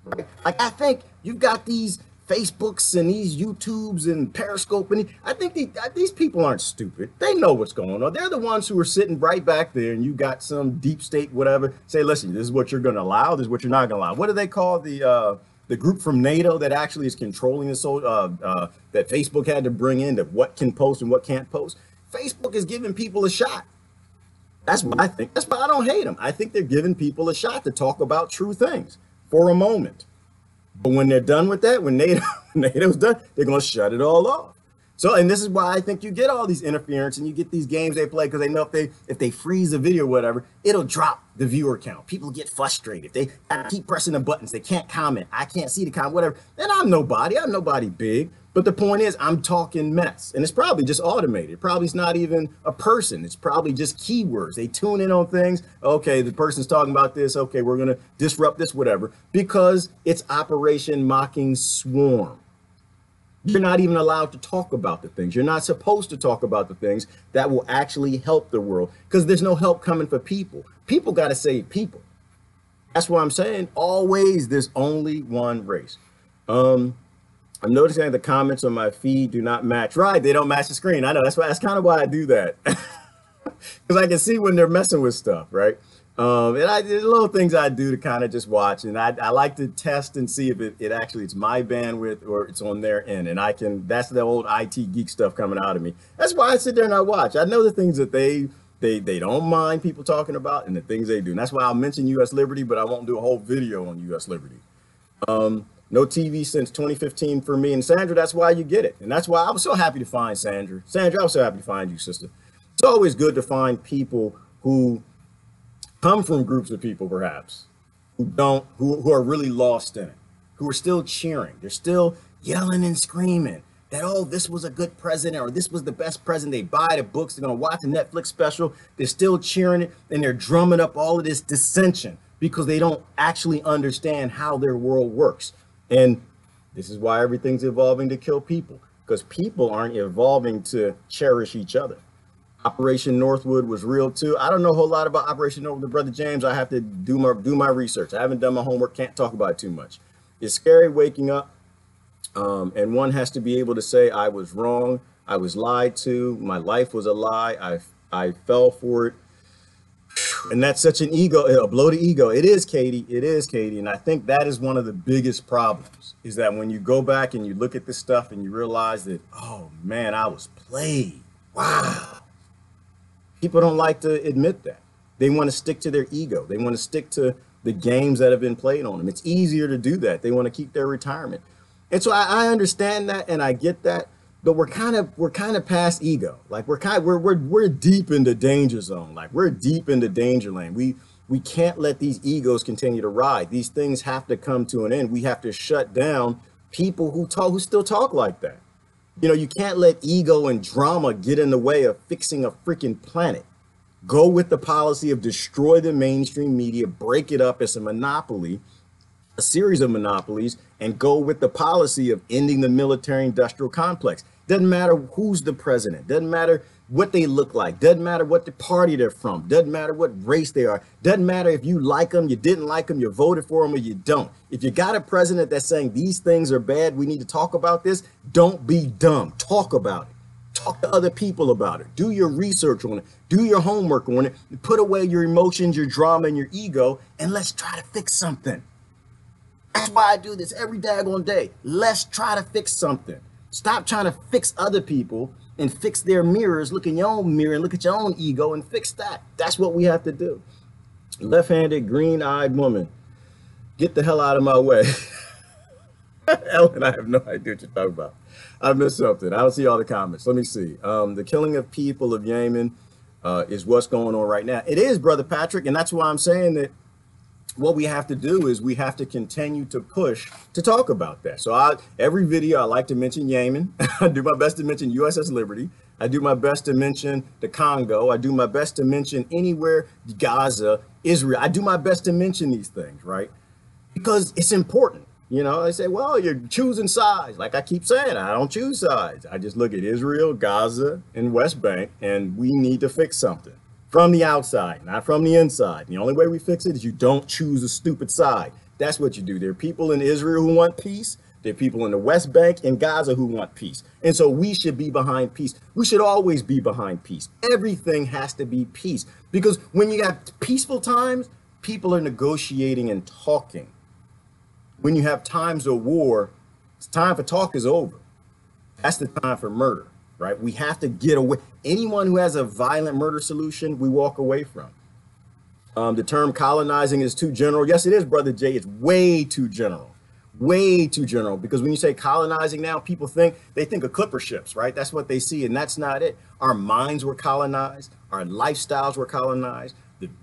Speaker 1: Right? Like, I think you've got these Facebooks and these YouTubes and Periscope, and I think these people aren't stupid. They know what's going on. They're the ones who are sitting right back there, and you got some deep state whatever. Say, listen, this is what you're going to allow. This is what you're not going to allow. What do they call the group from NATO that actually is controlling the that Facebook had to bring in, that what can post and what can't post? Facebook is giving people a shot. That's what I think. That's why I don't hate them. I think they're giving people a shot to talk about true things for a moment. But when they're done with that, when NATO's done, they're going to shut it all off. So, and this is why I think you get all these interference and you get these games they play because they know if they freeze the video or whatever, it'll drop the viewer count. People get frustrated. They keep pressing the buttons. They can't comment. I can't see the comment, whatever. And I'm nobody big. But the point is, I'm talking mess. And it's probably just automated. It probably is not even a person. It's probably just keywords. They tune in on things. Okay, the person's talking about this. Okay, we're going to disrupt this, whatever. Because it's Operation Mocking Swarm. You're not even allowed to talk about the things. You're not supposed to talk about the things that will actually help the world because there's no help coming for people. People got to save people. That's why I'm saying always there's only one race. I'm noticing that the comments on my feed do not match. Right, they don't match the screen. I know that's kind of why I do that because I can see when they're messing with stuff, right? There's little things I do to kind of just watch, and I like to test and see if it actually it's my bandwidth or it's on their end, and that's the old IT geek stuff coming out of me. That's why I sit there and I watch. I know the things that they don't mind people talking about and the things they do, and that's why I'll mention U.S. Liberty, but I won't do a whole video on U.S. Liberty. No TV since 2015 for me and Sandra. That's why you get it, and that's why I was so happy to find Sandra. Sandra, I was so happy to find you, sister. It's always good to find people who come from groups of people perhaps who are really lost in it, who are still cheering. They're still yelling and screaming that, oh, this was a good president or this was the best president. They buy the books, they're going to watch the Netflix special. They're still cheering it and they're drumming up all of this dissension because they don't actually understand how their world works. And this is why everything's evolving to kill people, because people aren't evolving to cherish each other. Operation Northwood was real too. I don't know a whole lot about Operation Northwood, Brother James. I have to do my research. I haven't done my homework, can't talk about it too much. It's scary waking up, and one has to be able to say, I was wrong, I was lied to, my life was a lie, I fell for it. And that's such an ego, a blow to ego. It is, Katie, and I think that is one of the biggest problems, is that when you go back and you look at this stuff and you realize that, oh man, I was played. Wow. People don't like to admit that. They want to stick to their ego. They want to stick to the games that have been played on them. It's easier to do that. They want to keep their retirement. And so I understand that and I get that, but we're kind of past ego. Like we're deep into danger zone. Like we're deep into danger lane. We can't let these egos continue to ride. These things have to come to an end. We have to shut down people who still talk like that. You know, you can't let ego and drama get in the way of fixing a freaking planet. Go with the policy of destroy the mainstream media, break it up as a monopoly, a series of monopolies, and go with the policy of ending the military industrial complex. Doesn't matter who's the president, doesn't matter what they look like, doesn't matter what the party they're from, doesn't matter what race they are, doesn't matter if you like them, you didn't like them, you voted for them, or you don't. If you got a president that's saying these things are bad, we need to talk about this, don't be dumb. Talk about it. Talk to other people about it. Do your research on it. Do your homework on it. Put away your emotions, your drama, and your ego, and let's try to fix something. That's why I do this every daggone day. Let's try to fix something. Stop trying to fix other people and fix their mirrors. Look in your own mirror and look at your own ego and fix that. That's what we have to do. Left-handed, green-eyed woman. Get the hell out of my way. Ellen, I have no idea what you're talking about. I missed something. I don't see all the comments. Let me see. The killing of people of Yemen is what's going on right now. It is, Brother Patrick, and that's why I'm saying that what we have to do is we have to continue to push to talk about that. So every video I like to mention Yemen. I do my best to mention USS Liberty. I do my best to mention the Congo. I do my best to mention anywhere, Gaza, Israel. I do my best to mention these things, right? Because it's important. You know, they say, well, you're choosing sides. Like I keep saying, I don't choose sides. I just look at Israel, Gaza, and West Bank, and we need to fix something. From the outside, not from the inside. The only way we fix it is you don't choose a stupid side. That's what you do. There are people in Israel who want peace. There are people in the West Bank and Gaza who want peace. And so we should be behind peace. We should always be behind peace. Everything has to be peace. Because when you have peaceful times, people are negotiating and talking. When you have times of war, it's time for talk is over. That's the time for murder. Right? We have to get away. Anyone who has a violent murder solution, we walk away from. The term colonizing is too general. Yes, it is, Brother Jay. It's way too general. way too general, because when you say colonizing now, people they think of clipper ships, right? That's what they see, and that's not it. Our minds were colonized, our lifestyles were colonized,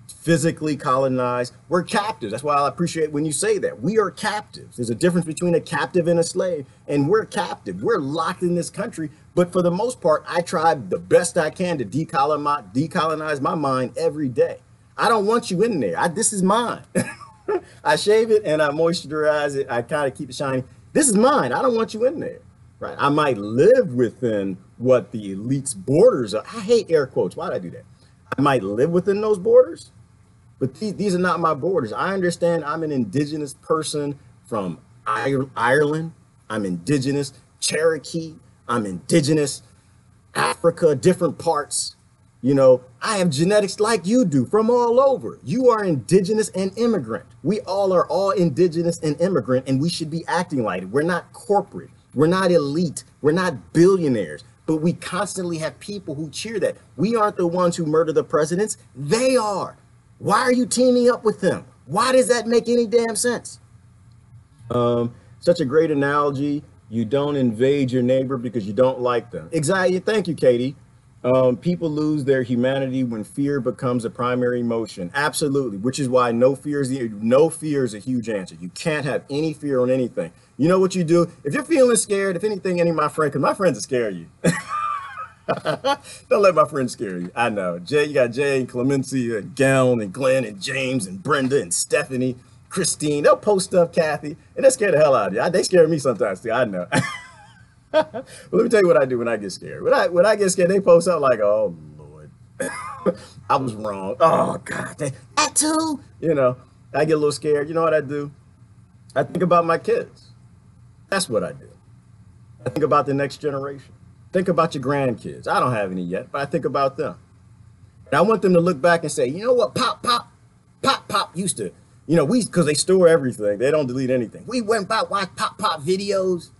Speaker 1: physically colonized. We're captives. That's why I appreciate when you say that. We are captives. There's a difference between a captive and a slave, and we're captive. We're locked in this country, but for the most part, I try the best I can to decolonize my mind every day. I don't want you in there. This is mine. I shave it and I moisturize it. I kind of keep it shiny. This is mine. I don't want you in there, right? I might live within what the elite's borders are. I hate air quotes. Why did I do that? I might live within those borders, but these are not my borders. I understand I'm an indigenous person from Ireland. I'm indigenous Cherokee. I'm indigenous Africa, different parts. You know, I have genetics like you do from all over. You are indigenous and immigrant. We all are all indigenous and immigrant, and we should be acting like it. We're not corporate. We're not elite. We're not billionaires. But we constantly have people who cheer that. We aren't the ones who murder the presidents. They are. Why are you teaming up with them? Why does that make any damn sense? Such a great analogy. You don't invade your neighbor because you don't like them. Exactly. Thank you, Katie. People lose their humanity when fear becomes a primary emotion. Absolutely. Which is why no fear is a huge answer. You can't have any fear on anything. You know what you do? If you're feeling scared, if anything, any of my friends, because my friends will scare you. Don't let my friends scare you. I know. You got Jay and Clemency and Gown and Glenn and James and Brenda and Stephanie, Christine. They'll post stuff, Kathy, and they scare the hell out of you. They scare me sometimes too. I know. Well, let me tell you what I do when I get scared. When I get scared, they post up like, "Oh Lord, I was wrong. Oh God, that too." You know, I get a little scared. You know what I do? I think about my kids. That's what I do. I think about the next generation. Think about your grandkids. I don't have any yet, but I think about them. And I want them to look back and say, you know what, Pop used to, because they store everything. They don't delete anything. We went back, watched Pop videos.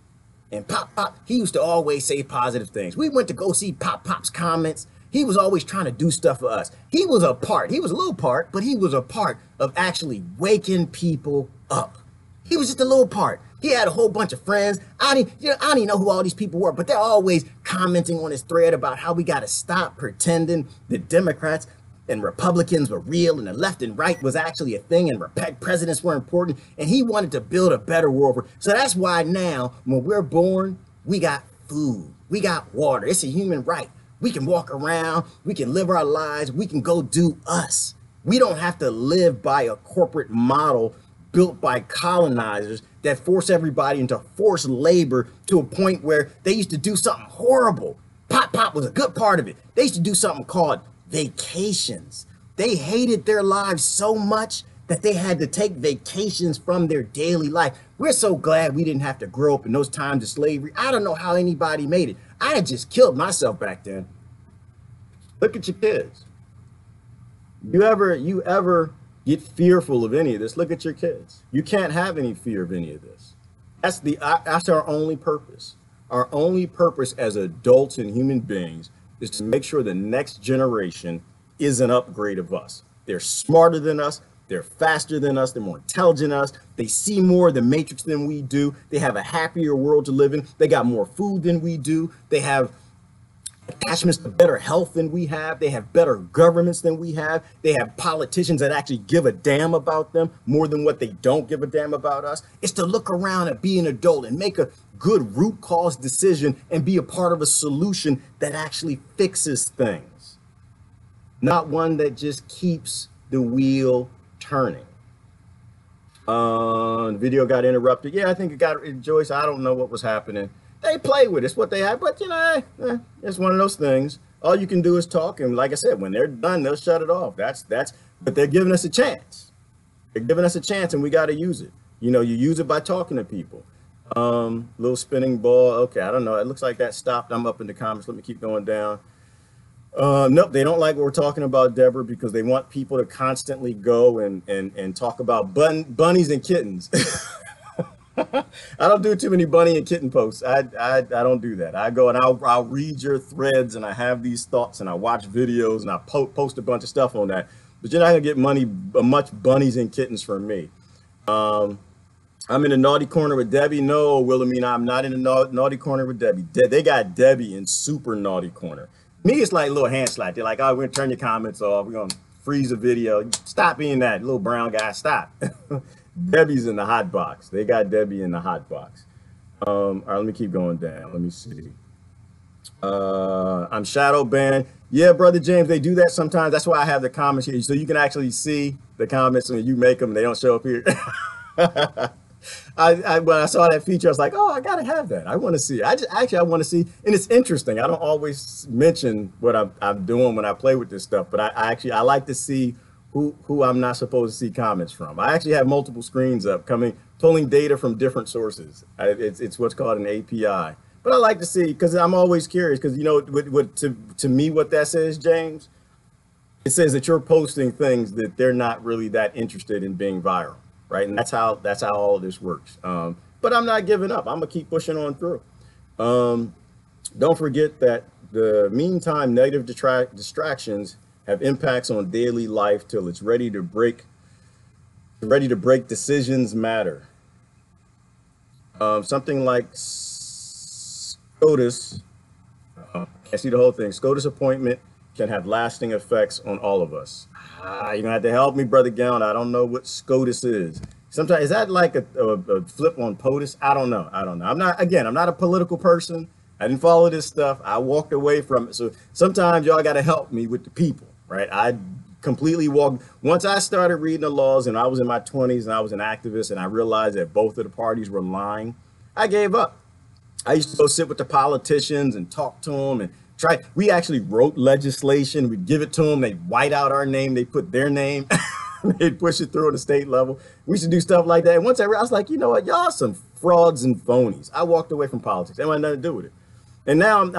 Speaker 1: And Pop, he used to always say positive things. We went to go see Pop's comments. He was always trying to do stuff for us. He was a little part, but he was a part of actually waking people up. He was just a little part. He had a whole bunch of friends. I don't even know who all these people were, but they're always commenting on his thread about how we got to stop pretending the Democrats and Republicans were real and the left and right was actually a thing and presidents were important, and he wanted to build a better world. So that's why now when we're born, we got food, we got water. It's a human right. We can walk around, we can live our lives, we can go do us. We don't have to live by a corporate model built by colonizers that force everybody into forced labor to a point where they used to do something horrible. Pop was a good part of it. They used to do something called vacations. They hated their lives so much that they had to take vacations from their daily life. We're so glad we didn't have to grow up in those times of slavery. I don't know how anybody made it. I had just killed myself back then. Look at your kids. You ever get fearful of any of this? Look at your kids. You can't have any fear of any of this. That's our only purpose. Our only purpose as adults and human beings is to make sure the next generation is an upgrade of us. They're smarter than us. They're faster than us. They're more intelligent than us. They see more of the matrix than we do. They have a happier world to live in. They got more food than we do. They have attachments to better health than we have. They have better governments than we have. They have politicians that actually give a damn about them more than what they don't give a damn about us. It's to look around and be an adult and make a good root cause decision and be a part of a solution that actually fixes things, not one that just keeps the wheel turning. The video got interrupted. Yeah, I think it got, Joyce, I don't know what was happening. They play with it. It's what they have, but it's one of those things. All you can do is talk, and like I said, when they're done, they'll shut it off. But they're giving us a chance. They're giving us a chance, and we got to use it. You use it by talking to people. Little spinning ball. Okay, I don't know. It looks like that stopped. I'm up in the comments. Let me keep going down. Nope, they don't like what we're talking about, Deborah, because they want people to constantly go and talk about bunnies and kittens. I don't do too many bunny and kitten posts. I don't do that. I go and I'll read your threads, and I have these thoughts, and I watch videos, and I post a bunch of stuff on that. But you're not gonna get much bunnies and kittens from me. I'm in the naughty corner with Debbie. No, Wilhelmina, I'm not in the naughty corner with Debbie. They got Debbie in super naughty corner. Me, it's like a little hand slap. They're like, oh, we're going to turn your comments off. We're going to freeze the video. Stop being that little brown guy. Stop. Debbie's in the hot box. They got Debbie in the hot box. All right, let me keep going down. Let me see. I'm shadow banned. Yeah, Brother James, they do that sometimes. That's why I have the comments here. So you can actually see the comments when you make them. They don't show up here. When I saw that feature, I was like, oh, I gotta have that. I want to see. I want to see, and it's interesting. I don't always mention what I'm doing when I play with this stuff, but I like to see who I'm not supposed to see comments from. I actually have multiple screens up, pulling data from different sources. It's what's called an API. But I like to see, because I'm always curious, because you know, to me, what that says, James, it says that you're posting things that they're not really that interested in being viral. Right, and that's how all of this works. But I'm not giving up. I'm gonna keep pushing on through. Don't forget that the meantime, negative distractions have impacts on daily life till it's ready to break. Decisions matter. Something like SCOTUS. Can't see the whole thing. SCOTUS appointment can have lasting effects on all of us. You're gonna have to help me, Brother Gown. I don't know what SCOTUS is. Sometimes, is that like a flip on POTUS? I don't know. I'm not a political person. I didn't follow this stuff. I walked away from it. So sometimes y'all got to help me with the people, right? I completely walked. Once I started reading the laws and I was in my 20s and I was an activist and I realized that both of the parties were lying, I gave up. I used to go sit with the politicians and talk to them and we actually wrote legislation. We'd give it to them. They'd white out our name. They put their name. They'd push it through at the state level. We used to do stuff like that. And once I was like, you know what, y'all some frauds and phonies. I walked away from politics. That had nothing to do with it. And now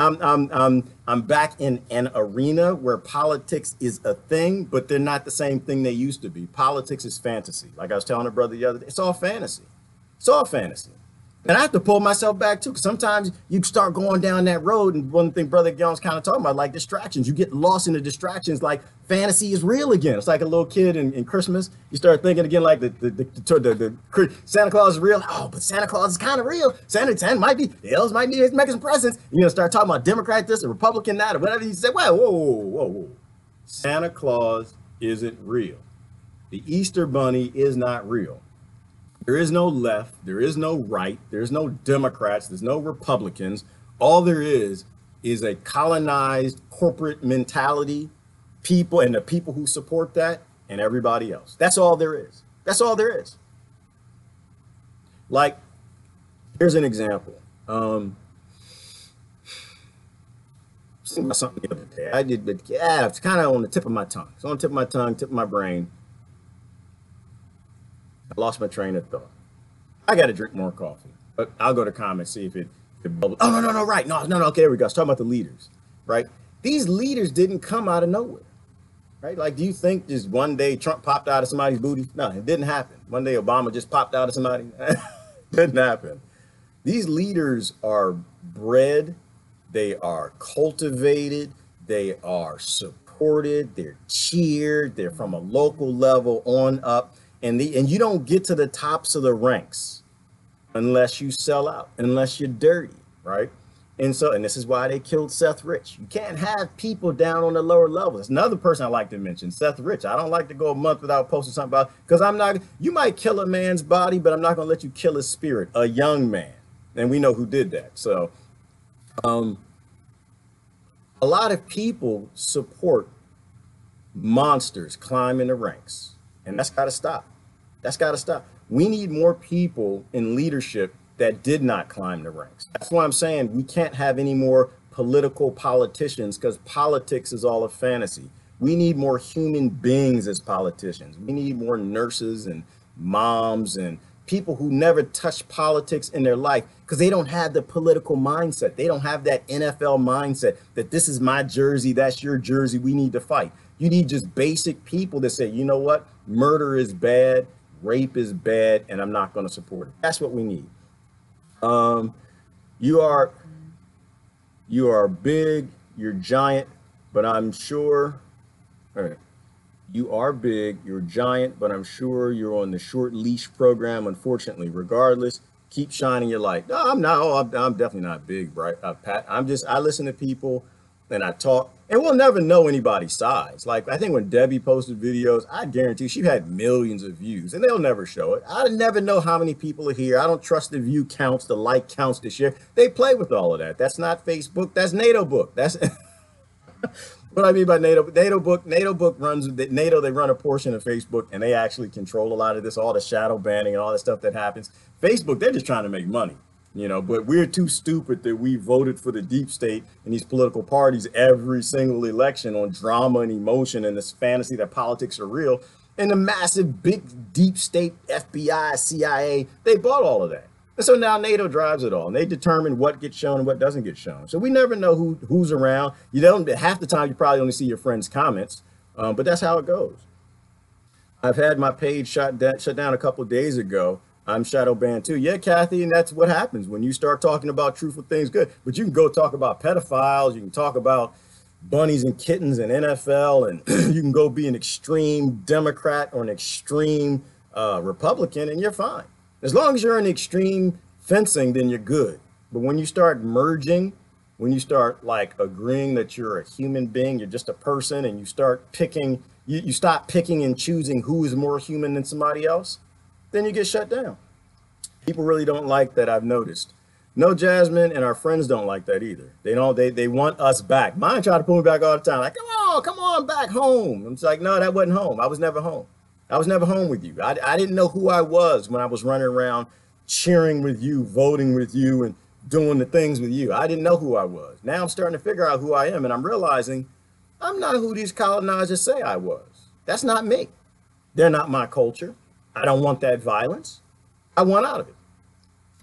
Speaker 1: I'm back in an arena where politics is a thing, but they're not the same thing they used to be. Politics is fantasy. Like I was telling a brother the other day, it's all fantasy. It's all fantasy. And I have to pull myself back too, because sometimes you start going down that road, and one thing Brother Gill's kind of talking about, like distractions. You get lost in the distractions, like fantasy is real again. It's like a little kid in Christmas. You start thinking again, like the Santa Claus is real. Oh, but Santa Claus is kind of real. Santa might be, the elves might be making some presents. You know, start talking about Democrat this or Republican that or whatever. You say, well, whoa. Santa Claus isn't real. The Easter Bunny is not real. There is no left, there is no right, there's no Democrats, there's no Republicans. All there is a colonized corporate mentality, people and the people who support that and everybody else. That's all there is. That's all there is. Like, here's an example. Something the other day. I did, but yeah, it's kind of on the tip of my tongue. It's on the tip of my tongue, tip of my brain. I lost my train of thought. I got to drink more coffee, but I'll go to comments, see if it bubbles. Oh, no, right. No, okay, there we go. I was talking about the leaders, right? These leaders didn't come out of nowhere, right? Like, do you think just one day Trump popped out of somebody's booty? No, it didn't happen. One day Obama just popped out of somebody. Didn't happen. These leaders are bred, they are cultivated, they are supported, they're cheered, they're from a local level on up. And you don't get to the tops of the ranks unless you sell out, unless you're dirty, right? And this is why they killed Seth Rich. You can't have people down on the lower levels. Another person I like to mention, Seth Rich. I don't like to go a month without posting something about, because you might kill a man's body, but I'm not gonna let you kill his spirit, a young man. And we know who did that. So a lot of people support monsters climbing the ranks. And that's got to stop. That's got to stop. We need more people in leadership that did not climb the ranks. That's why I'm saying we can't have any more political politicians, because politics is all a fantasy. We need more human beings as politicians. We need more nurses and moms and people who never touched politics in their life, because they don't have the political mindset. They don't have that NFL mindset that this is my jersey, that's your jersey, we need to fight. You need just basic people that say, you know what? Murder is bad, rape is bad, and I'm not going to support it. That's what we need. You are big, you're giant, but I'm sure. All right. You are big, you're giant, but I'm sure you're on the short leash program, unfortunately. Regardless, keep shining your light. No, I'm not. Oh, I'm definitely not big, right? Pat, I listen to people and I talk, and we'll never know anybody's size. Like, I think when Debbie posted videos, I guarantee she had millions of views, and they'll never show it. I never know how many people are here. I don't trust the view counts, the like counts, the share. They play with all of that. That's not Facebook. That's NATO book. That's what I mean by NATO book runs NATO. They run a portion of Facebook, and they actually control a lot of this, all the shadow banning and all the stuff that happens. Facebook, they're just trying to make money, you know. But we're too stupid that we voted for the deep state and these political parties every single election on drama and emotion and this fantasy that politics are real. And the massive big deep state FBI, CIA, they bought all of that. And so now NATO drives it all, and they determine what gets shown and what doesn't get shown. So we never know who's around. You don't, half the time you probably only see your friends' comments, but that's how it goes. I've had my page shut down a couple of days ago. I'm shadow banned too. Yeah, Kathy, and that's what happens when you start talking about truthful things. Good, but you can go talk about pedophiles. You can talk about bunnies and kittens and NFL, and you can go be an extreme Democrat or an extreme Republican, and you're fine. As long as you're in extreme fencing, then you're good. But when you start merging, when you start like agreeing that you're a human being, you're just a person, and you start picking, you stop picking and choosing who is more human than somebody else, then you get shut down. People really don't like that, I've noticed. No, Jasmine, and our friends don't like that either. They want us back. Mine try to pull me back all the time. Like, come on back home. I'm just like, no, that wasn't home. I was never home. I was never home with you. I didn't know who I was when I was running around cheering with you, voting with you, and doing the things with you. I didn't know who I was. Now I'm starting to figure out who I am, and I'm realizing I'm not who these colonizers say I was. That's not me. They're not my culture. I don't want that violence. I want out of it.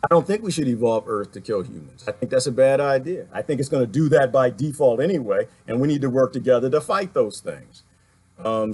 Speaker 1: I don't think we should evolve Earth to kill humans. I think that's a bad idea. I think it's going to do that by default anyway, and we need to work together to fight those things.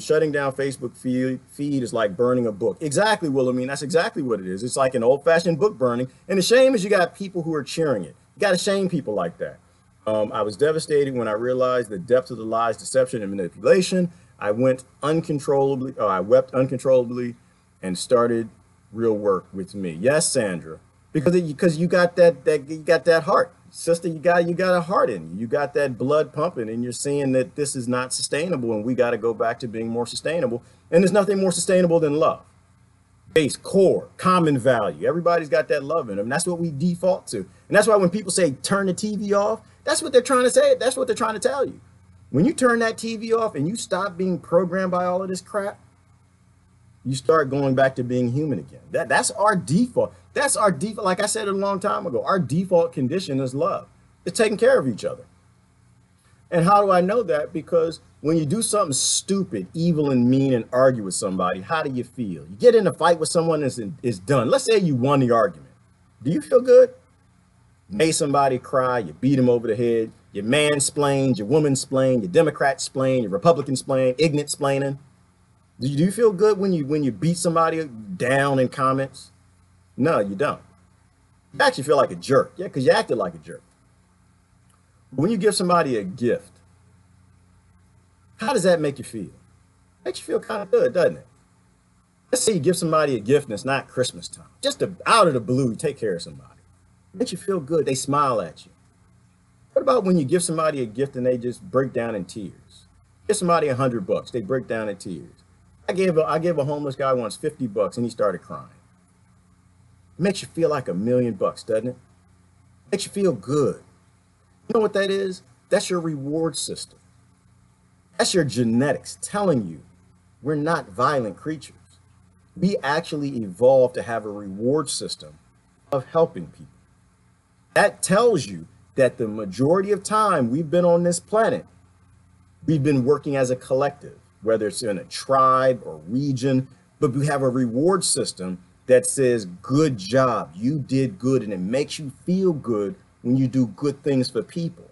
Speaker 1: Shutting down Facebook feed is like burning a book. Exactly, Wilhelmine. That's exactly what it is. It's like an old-fashioned book burning. And the shame is you got people who are cheering it. You got to shame people like that. I was devastated when I realized the depth of the lies, deception, and manipulation. I went uncontrollably. I wept uncontrollably, and started real work with me. Yes, Sandra, because you got that heart. Sister, you got a heart in you. You got that blood pumping, and you're seeing that this is not sustainable, and we got to go back to being more sustainable. And there's nothing more sustainable than love. Base, core, common value. Everybody's got that love in them. That's what we default to. And that's why when people say turn the TV off, that's what they're trying to say. That's what they're trying to tell you. When you turn that TV off and you stop being programmed by all of this crap, you start going back to being human again. That's our default. That's our default. Like I said a long time ago, our default condition is love. It's taking care of each other. And how do I know that? Because when you do something stupid, evil, and mean and argue with somebody, how do you feel? You get in a fight with someone and it's done. Let's say you won the argument. Do you feel good? Made somebody cry, you beat them over the head, you mansplained, you woman-splained, you Democrat-splained, you Republican-splained, ignorant-splaining. Do you feel good when you beat somebody down in comments? No, you don't. You actually feel like a jerk. Yeah, because you acted like a jerk. When you give somebody a gift, how does that make you feel? Makes you feel kind of good, doesn't it? Let's say you give somebody a gift and it's not Christmas time. Just out of the blue, you take care of somebody. Makes you feel good. They smile at you. What about when you give somebody a gift and they just break down in tears? Give somebody $100, they break down in tears. I gave a homeless guy once $50 and he started crying. It makes you feel like $1 million, doesn't it? Makes you feel good. You know what that is? That's your reward system. That's your genetics telling you we're not violent creatures. We actually evolved to have a reward system of helping people. That tells you that the majority of time we've been on this planet, we've been working as a collective, whether it's in a tribe or region, but we have a reward system that says, good job, you did good, and it makes you feel good when you do good things for people.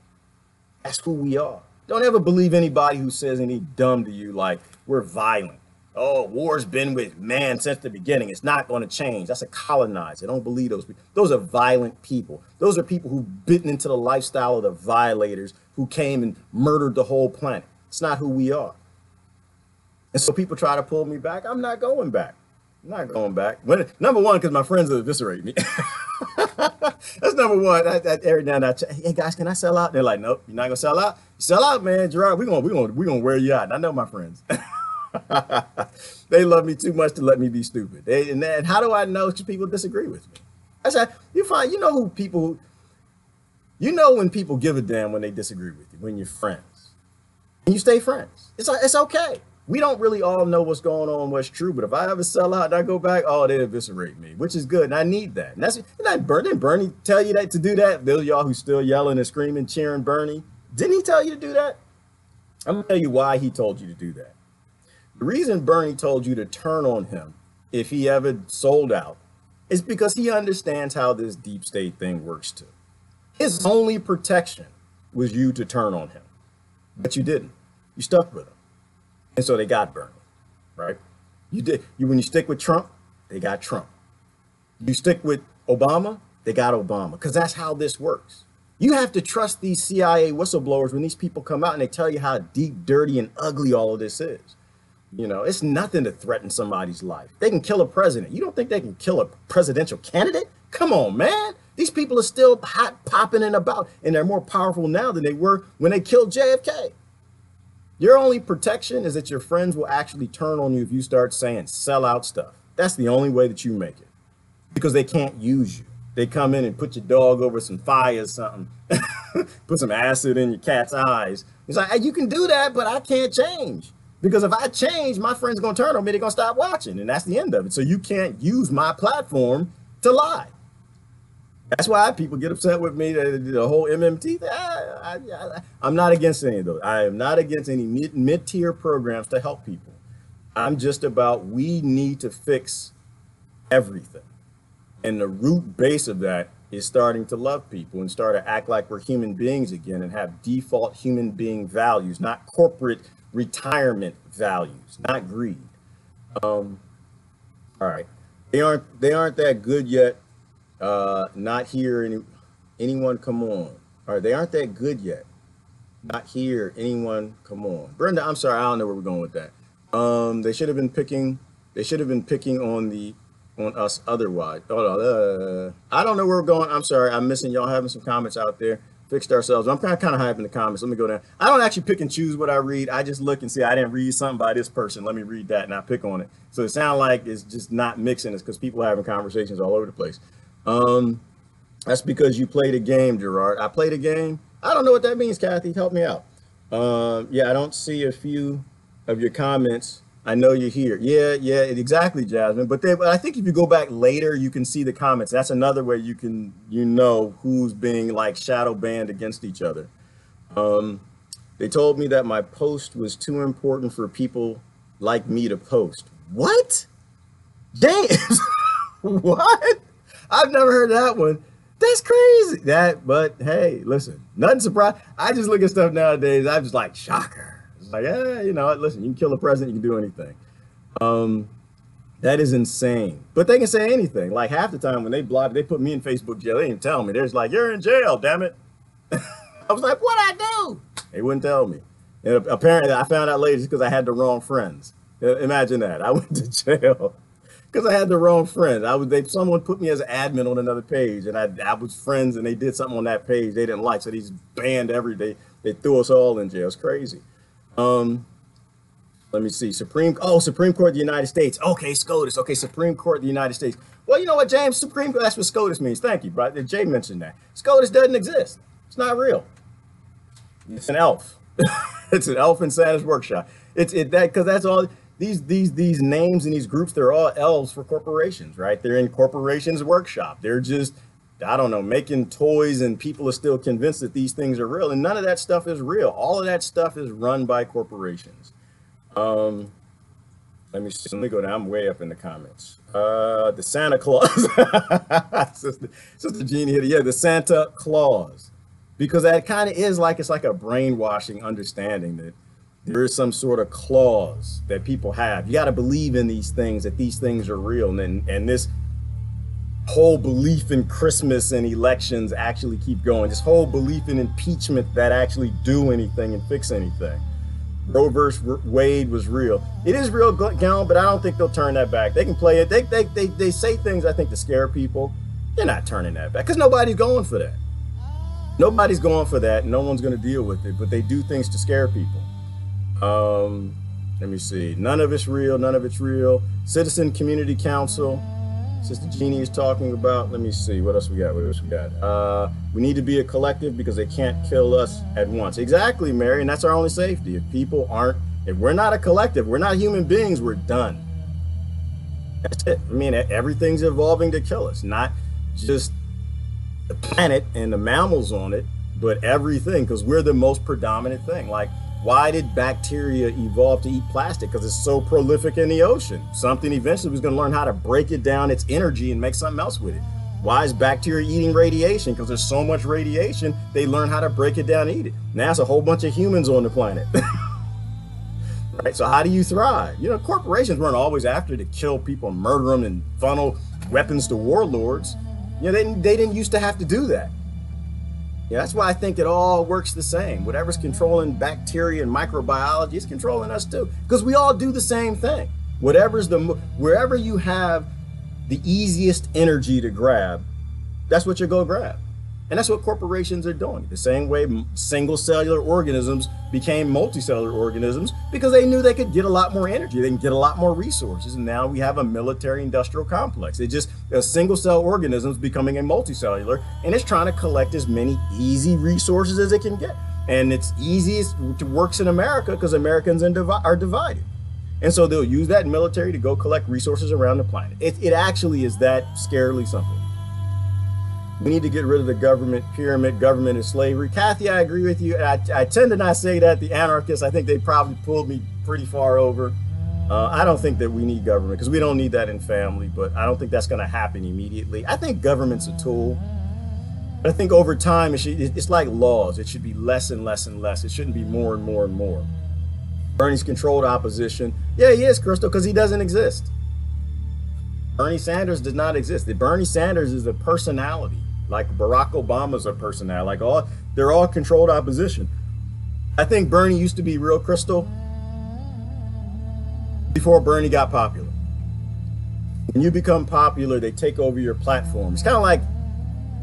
Speaker 1: That's who we are. Don't ever believe anybody who says any dumb to you like we're violent. Oh, war's been with man since the beginning. It's not going to change. That's a colonizer. Don't believe those people. Those are violent people. Those are people who've bitten into the lifestyle of the violators who came and murdered the whole planet. It's not who we are. And so people try to pull me back. I'm not going back. I'm not going back. Number one, because my friends will eviscerate me. That's number one. Every now and then, hey guys, can I sell out? They're like, nope, you're not gonna sell out. You sell out, man, Gerard. We're gonna wear you out. And I know my friends. They love me too much to let me be stupid. And how do I know? Because people disagree with me. That's how you find. You know who people. You know when people give a damn when they disagree with you. When you're friends, and you stay friends. It's okay. We don't really all know what's going on, what's true. But if I ever sell out and I go back, oh, they eviscerate me, which is good. And I need that. And didn't Bernie tell you that to do that? Those y'all who still yelling and screaming, cheering Bernie. Didn't he tell you to do that? I'm going to tell you why he told you to do that. The reason Bernie told you to turn on him if he ever sold out is because he understands how this deep state thing works too. His only protection was you to turn on him. But you didn't. You stuck with him. And so they got Bernie, right? When you stick with Trump, they got Trump. You stick with Obama, they got Obama, because that's how this works. You have to trust these CIA whistleblowers when these people come out and they tell you how deep, dirty, and ugly all of this is. You know, it's nothing to threaten somebody's life. They can kill a president. You don't think they can kill a presidential candidate? Come on, man. These people are still hot popping and about, and they're more powerful now than they were when they killed JFK. Your only protection is that your friends will actually turn on you if you start saying sell out stuff. That's the only way that you make it, because they can't use you. They come in and put your dog over some fire or something, put some acid in your cat's eyes. It's like, hey, you can do that, but I can't change. Because if I change, my friends are going to turn on me. They're going to stop watching. And that's the end of it. So you can't use my platform to lie. That's why people get upset with me, the whole MMT. I'm not against any of those. I am not against any mid-tier programs to help people. I'm just about, we need to fix everything. And the root base of that is starting to love people and start to act like we're human beings again and have default human being values, not corporate retirement values, not greed. All right. They aren't that good yet. Not here. Anyone come on. All right. They aren't that good yet. Not here. Anyone come on. Brenda, I'm sorry. I don't know where we're going with that. They should have been picking on us otherwise. I don't know where we're going. I'm sorry. I'm missing y'all having some comments out there. Fixed ourselves. I'm kind of hyping the comments. Let me go down. I don't actually pick and choose what I read. I just look and see, I didn't read something by this person. Let me read that and I pick on it. So it sounds like it's just not mixing. It's because people are having conversations all over the place. That's because you played a game, Gerard. I played a game. I don't know what that means, Kathy. Help me out. Yeah, I don't see a few of your comments. I know you're here. Yeah, exactly, Jasmine. But I think if you go back later, you can see the comments. That's another way you can, know who's being like shadow banned against each other. They told me that my post was too important for people like me to post. What? James, what? I've never heard that one. That's crazy. But hey, listen, nothing surprised. I just look at stuff nowadays. I'm just like, shocker. Like, listen, you can kill a president, you can do anything. That is insane. But they can say anything. Like half the time when they put me in Facebook jail, they didn't tell me. They're just like, you're in jail, damn it. I was like, what'd I do? They wouldn't tell me. And apparently I found out later just because I had the wrong friends. Imagine that. I went to jail because I had the wrong friends. Someone put me as an admin on another page, and I was friends, and they did something on that page they didn't like. So these banned every day. They threw us all in jail. It's crazy. Let me see. Supreme Court of the United States. Okay, SCOTUS. Okay, Supreme Court of the United States. Well, you know what, James? Supreme Court, that's what SCOTUS means. Thank you, bro. Jay mentioned that. SCOTUS doesn't exist. It's not real. It's an elf. It's an elf in Santa's workshop. Because that's all these names and these groups, they're all elves for corporations, right? They're in corporations' workshop. They're just, I don't know, making toys, and people are still convinced that these things are real, and none of that stuff is real. All of that stuff is run by corporations. Let me go down. I'm way up in the comments. The Santa Claus, Sister Jeannie here. Yeah, the Santa Claus, because that kind of is like, it's like a brainwashing understanding that there is some sort of clause that people have. You got to believe in these things, that these things are real, and this whole belief in Christmas and elections actually keep going. This whole belief in impeachment that actually do anything and fix anything. Roe versus Wade was real. It is real, Gown, but I don't think they'll turn that back. They can play it. They say things, I think, to scare people. They're not turning that back because nobody's going for that. Nobody's going for that. No one's going to deal with it, but they do things to scare people. Let me see. None of it's real. None of it's real. Citizen Community Council. Sister Jeannie is talking about. Let me see. What else we got? What else we got? We need to be a collective because they can't kill us at once. Exactly, Mary. And that's our only safety. If we're not a collective, we're not human beings, we're done. That's it. I mean, everything's evolving to kill us, not just the planet and the mammals on it, but everything, because we're the most predominant thing. Like, why did bacteria evolve to eat plastic? Because it's so prolific in the ocean. Something eventually was going to learn how to break it down, its energy, and make something else with it. Why is bacteria eating radiation? Because there's so much radiation, they learn how to break it down and eat it. Now it's a whole bunch of humans on the planet. Right? So how do you thrive? You know, corporations weren't always after to kill people, murder them, and funnel weapons to warlords. You know, they didn't used to have to do that. Yeah, that's why I think it all works the same. Whatever's controlling bacteria and microbiology is controlling us too, because we all do the same thing. Wherever you have the easiest energy to grab, that's what you go grab. And that's what corporations are doing. The same way single cellular organisms became multicellular organisms, because they knew they could get a lot more energy, they can get a lot more resources. And now we have a military industrial complex. It just a single cell organisms becoming a multicellular, and it's trying to collect as many easy resources as it can get. And it's easiest to works in America because Americans are divided. And so they'll use that military to go collect resources around the planet. It actually is that scarily simple. We need to get rid of the government pyramid. Government is slavery. Kathy, I agree with you. I tend to not say that. The anarchists, I think they probably pulled me pretty far over. I don't think that we need government, because we don't need that in family, but I don't think that's going to happen immediately. I think government's a tool. But I think over time, it's like laws. It should be less and less and less. It shouldn't be more and more and more. Bernie's controlled opposition. Yeah, he is, Crystal, because he doesn't exist. Bernie Sanders does not exist. Bernie Sanders is a personality. Like Barack Obama's a personality. Like they're all controlled opposition. I think Bernie used to be real, Crystal, before Bernie got popular. When you become popular, they take over your platform. It's kind of like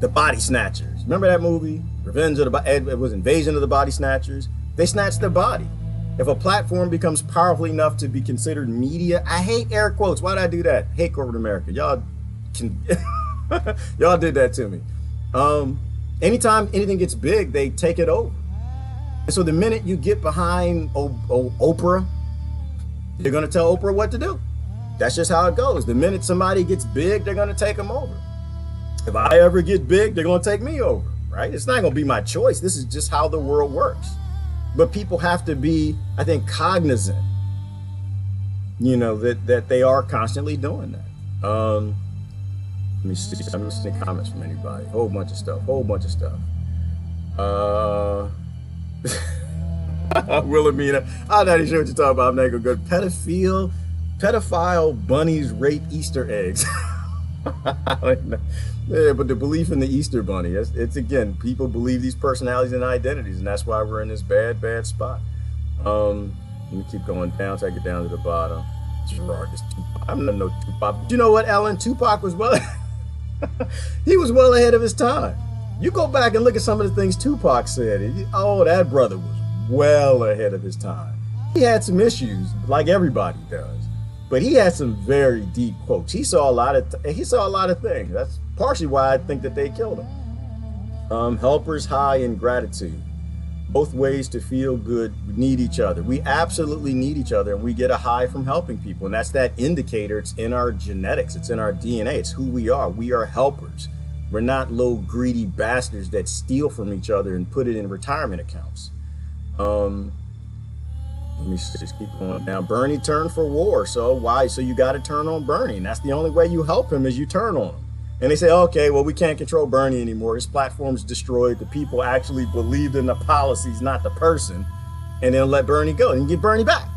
Speaker 1: the Body Snatchers. Remember that movie? It was Invasion of the Body Snatchers. They snatched their body. If a platform becomes powerful enough to be considered media, I hate air quotes. Why'd I do that? Hate corporate America. Y'all did that to me. Anytime anything gets big, they take it over. And so the minute you get behind Oprah, you're going to tell Oprah what to do. That's just how it goes. The minute somebody gets big, they're going to take them over. If I ever get big, they're going to take me over, right? It's not going to be my choice. This is just how the world works. But people have to be, I think, cognizant, you know, that they are constantly doing that. Let me see. I'm listening to comments from anybody. Whole bunch of stuff. Wilhelmina, I'm not even sure what you're talking about. I'm not gonna go. Pedophile bunnies rape Easter eggs. Yeah, but the belief in the Easter bunny, it's again, people believe these personalities and identities, and that's why we're in this bad spot. Let me keep going down till I get down to the bottom. I'm not no Tupac. You know what, Ellen? Tupac was he was well ahead of his time. You go back and look at some of the things Tupac said. That brother was well ahead of his time. He had some issues, like everybody does, but he had some very deep quotes. He saw a lot of things. That's partially why I think that they killed him. Helpers high in gratitude. Both ways to feel good. We need each other. We absolutely need each other, and we get a high from helping people. And that's that indicator. It's in our genetics. It's in our DNA. It's who we are. We are helpers. We're not little greedy bastards that steal from each other and put it in retirement accounts. Let me just keep going now. Bernie turned for war. So why? So you got to turn on Bernie. And that's the only way you help him, is you turn on him. And they say, okay, well, we can't control Bernie anymore. His platform's destroyed. The people actually believed in the policies, not the person. And then let Bernie go and get Bernie back.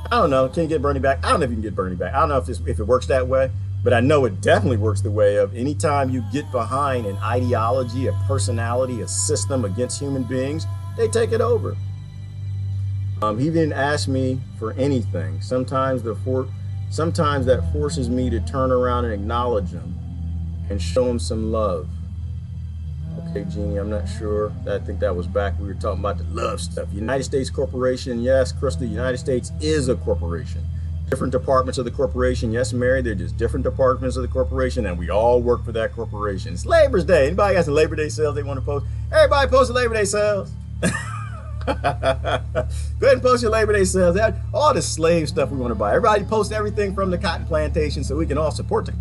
Speaker 1: I don't know. Can you get Bernie back? I don't know if you can get Bernie back. I don't know if it works that way, but I know it definitely works the way of anytime you get behind an ideology, a personality, a system against human beings, they take it over. He didn't ask me for anything. Sometimes that forces me to turn around and acknowledge him and show him some love. Okay, Jeannie, I'm not sure. I think that was back we were talking about the love stuff. United States Corporation, yes, Crystal, the United States is a corporation. Different departments of the corporation, yes, Mary, they're just different departments of the corporation, and we all work for that corporation. It's Labor's Day. Anybody got some Labor Day sales they want to post? Everybody post the Labor Day sales. Go ahead and post your Labor Day sales. All the slave stuff we want to buy. Everybody post everything from the cotton plantation so we can all support the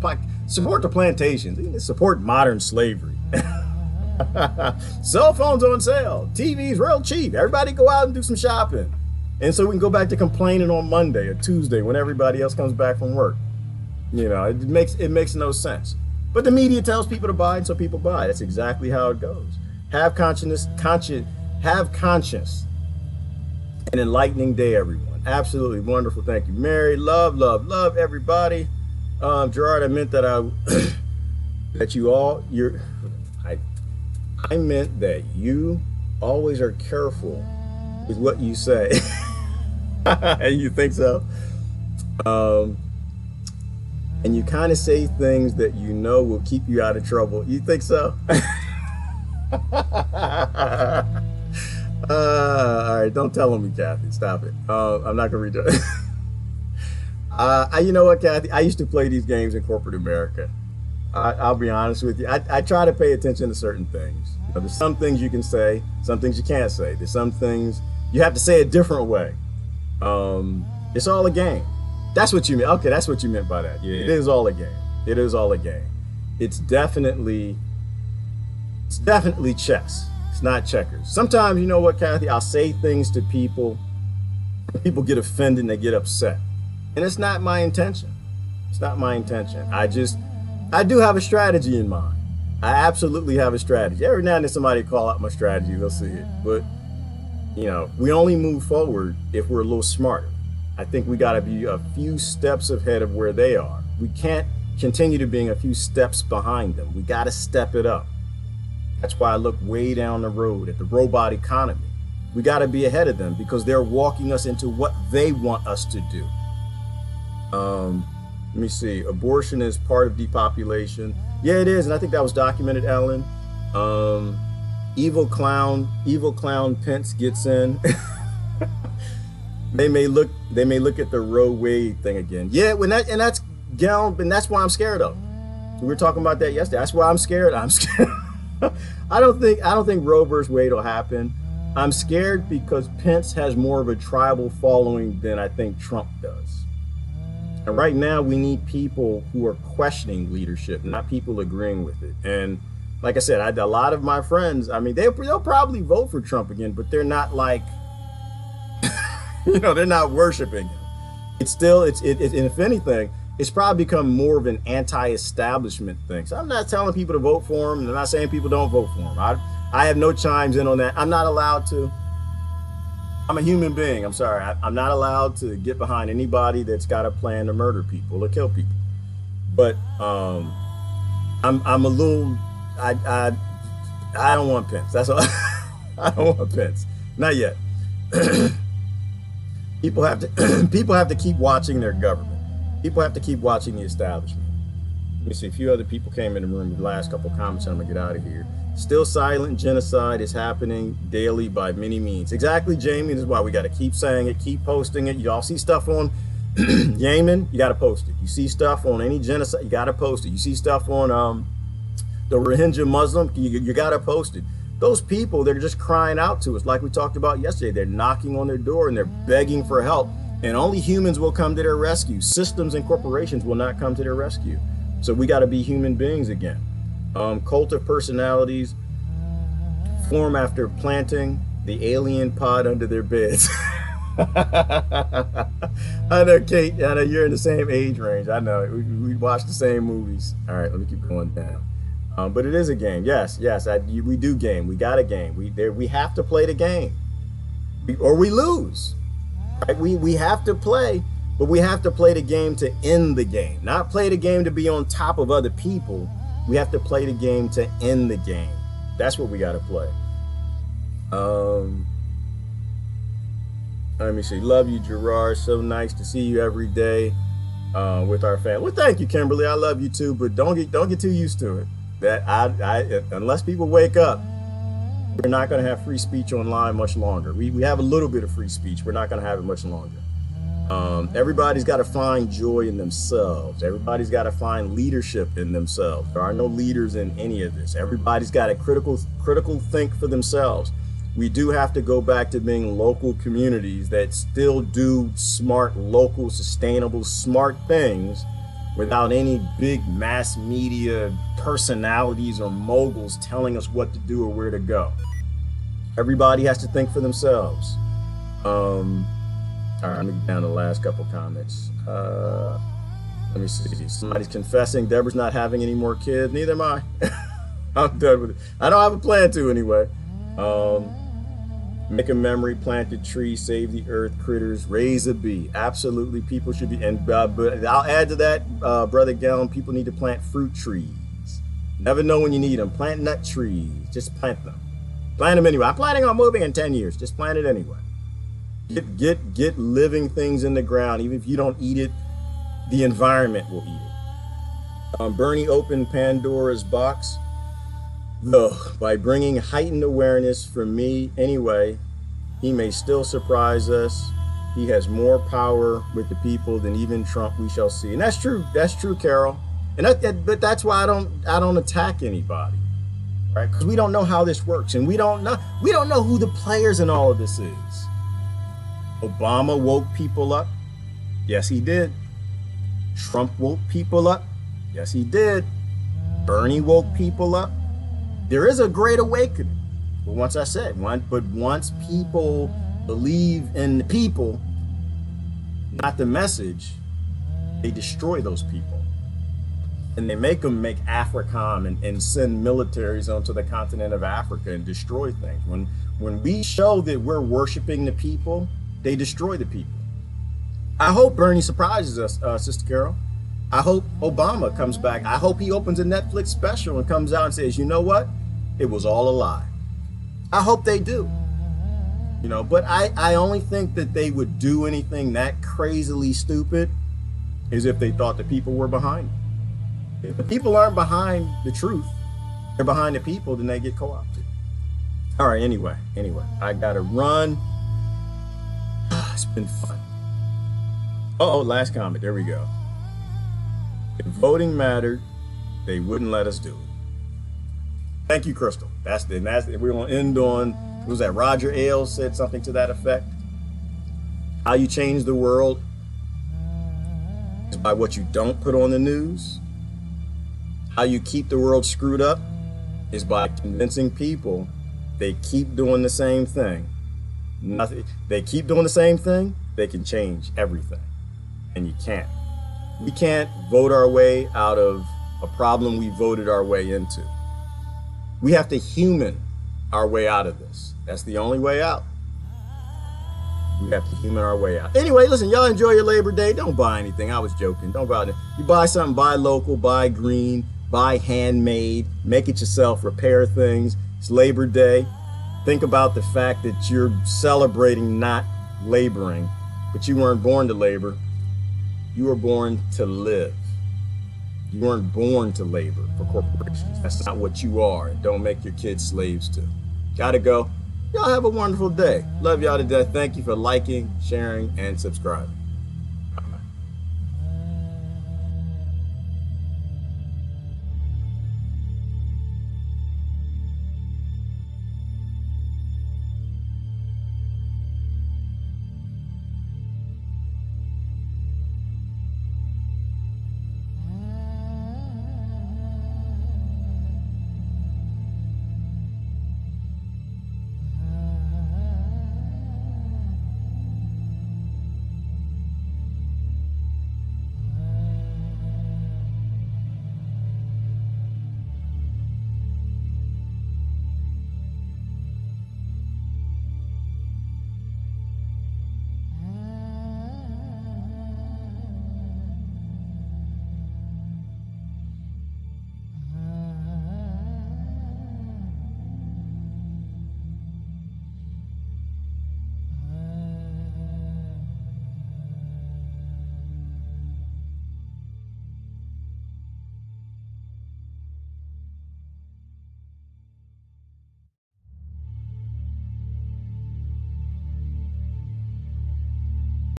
Speaker 1: plantations. We can support modern slavery. Cell phones on sale. TV's real cheap. Everybody go out and do some shopping. And so we can go back to complaining on Monday or Tuesday when everybody else comes back from work. You know, it makes no sense. But the media tells people to buy, and so people buy. That's exactly how it goes. Have conscience. An enlightening day, everyone. Absolutely wonderful. Thank you, Mary. Love, love, love, everybody. Gerard, I meant that I meant that you always are careful with what you say. You think so? And you kind of say things that you know will keep you out of trouble. You think so? All right, don't tell on me, Kathy. Stop it. I'm not gonna read that. You know what, Kathy? I used to play these games in corporate America. I'll be honest with you. I try to pay attention to certain things. You know, there's some things you can say, some things you can't say. There's some things you have to say a different way. It's all a game. That's what you meant. Okay, that's what you meant by that. Yeah, it is all a game. It is all a game. It's definitely chess. It's not checkers. Sometimes, you know what, Kathy? I'll say things to people. People get offended and they get upset. And it's not my intention. It's not my intention. I do have a strategy in mind. I absolutely have a strategy. Every now and then somebody call out my strategy, they'll see it. But, you know, we only move forward if we're a little smarter. I think we got to be a few steps ahead of where they are. We can't continue to being a few steps behind them. We got to step it up. That's why I look way down the road at the robot economy. We got to be ahead of them because they're walking us into what they want us to do. Let me see. Abortion is part of depopulation. Yeah, it is, and I think that was documented, Ellen. Evil clown Pence gets in. They may look at the Roe Wade thing again. Yeah, that's why I'm scared of. We were talking about that yesterday. That's why I'm scared. I'm scared. I don't think Roe versus Wade will happen. I'm scared because Pence has more of a tribal following than I think Trump does. And right now we need people who are questioning leadership, not people agreeing with it. And like I said, a lot of my friends, I mean, they'll probably vote for Trump again, but they're not like, you know, they're not worshiping him. It's if anything, it's probably become more of an anti-establishment thing. So I'm not telling people to vote for him. I'm not saying people don't vote for him. I have no chimes in on that. I'm not allowed to. I'm a human being. I'm sorry. I'm not allowed to get behind anybody that's got a plan to murder people or kill people. But I'm a little. I don't want Pence. That's all. I don't want Pence. Not yet. People have to keep watching their government. People have to keep watching the establishment. Let me see, a few other people came in the room. The last couple comments, I'm gonna get out of here. Still silent, genocide is happening daily by many means. Exactly, Jamie, this is why we gotta keep saying it, keep posting it. You all see stuff on Yemen, you gotta post it. You see stuff on any genocide, you gotta post it. You see stuff on the Rohingya Muslim, you gotta post it. Those people, they're just crying out to us like we talked about yesterday. They're knocking on their door and they're begging for help. And only humans will come to their rescue. Systems and corporations will not come to their rescue. So we got to be human beings again. Cult of personalities form after planting the alien pod under their beds. I know, Kate. I know you're in the same age range. I know. We watch the same movies. All right, let me keep going down. But it is a game. Yes. We do game. We got a game. We have to play the game, or we lose. Right? We have to play, but we have to play the game to end the game, not play the game to be on top of other people. We have to play the game to end the game. That's what we got to play. Let me see. Love you, Gerard. So nice to see you every day with our family. Well, thank you, Kimberly. I love you too, but don't get too used to it. That unless people wake up, we're not going to have free speech online much longer. We have a little bit of free speech. We're not going to have it much longer. Everybody's got to find joy in themselves. Everybody's got to find leadership in themselves. There are no leaders in any of this. Everybody's got to critical think for themselves. We do have to go back to being local communities that still do smart, local, sustainable, smart things without any big mass media personalities or moguls telling us what to do or where to go. Everybody has to think for themselves. All right, let me get down to the last couple comments. Let me see. Somebody's confessing Deborah's not having any more kids. Neither am I. I'm done with it. I don't have a plan to anyway. Make a memory, plant a tree, save the earth, critters, raise a bee. Absolutely, people should be. And but I'll add to that, Brother Gallon, people need to plant fruit trees. Never know when you need them. Plant nut trees. Just plant them. Plant them anyway. I'm planning on moving in 10 years. Just plant it anyway. Get living things in the ground. Even if you don't eat it, the environment will eat it. Bernie opened Pandora's box, though, by bringing heightened awareness from me anyway. He may still surprise us. He has more power with the people than even Trump. We shall see. And that's true. That's true, Carol. And but that's why I don't attack anybody, right? Because we don't know how this works, and we don't know who the players in all of this is. Obama woke people up. Yes, he did. Trump woke people up. Yes, he did. Bernie woke people up. There is a great awakening. But once people believe in the people, not the message, they destroy those people. And they make them make AFRICOM and send militaries onto the continent of Africa and destroy things. When we show that we're worshiping the people, they destroy the people. I hope Bernie surprises us, Sister Carol. I hope Obama comes back. I hope he opens a Netflix special and comes out and says, you know what? It was all a lie. I hope they do. You know, but I only think that they would do anything that crazily stupid is if they thought the people were behind it. If the people aren't behind the truth, they're behind the people, then they get co-opted. All right, anyway, I gotta run. It's been fun. Oh, last comment. There we go. If voting mattered, they wouldn't let us do it. Thank you, Crystal. We're gonna end on, what was that? Roger Ailes said something to that effect. How you change the world is by what you don't put on the news. How you keep the world screwed up is by convincing people they keep doing the same thing. They keep doing the same thing, they can change everything. And you can't. We can't vote our way out of a problem we voted our way into. We have to human our way out of this. That's the only way out. We have to human our way out. Anyway, listen, y'all enjoy your Labor Day. Don't buy anything. I was joking. Don't buy anything. You buy something, buy local, buy green, buy handmade, make it yourself, repair things. It's Labor Day. Think about the fact that you're celebrating not laboring, but you weren't born to labor. You were born to live. You weren't born to labor for corporations. That's not what you are. And don't make your kids slaves too. Gotta go. Y'all have a wonderful day. Love y'all to death. Thank you for liking, sharing, and subscribing.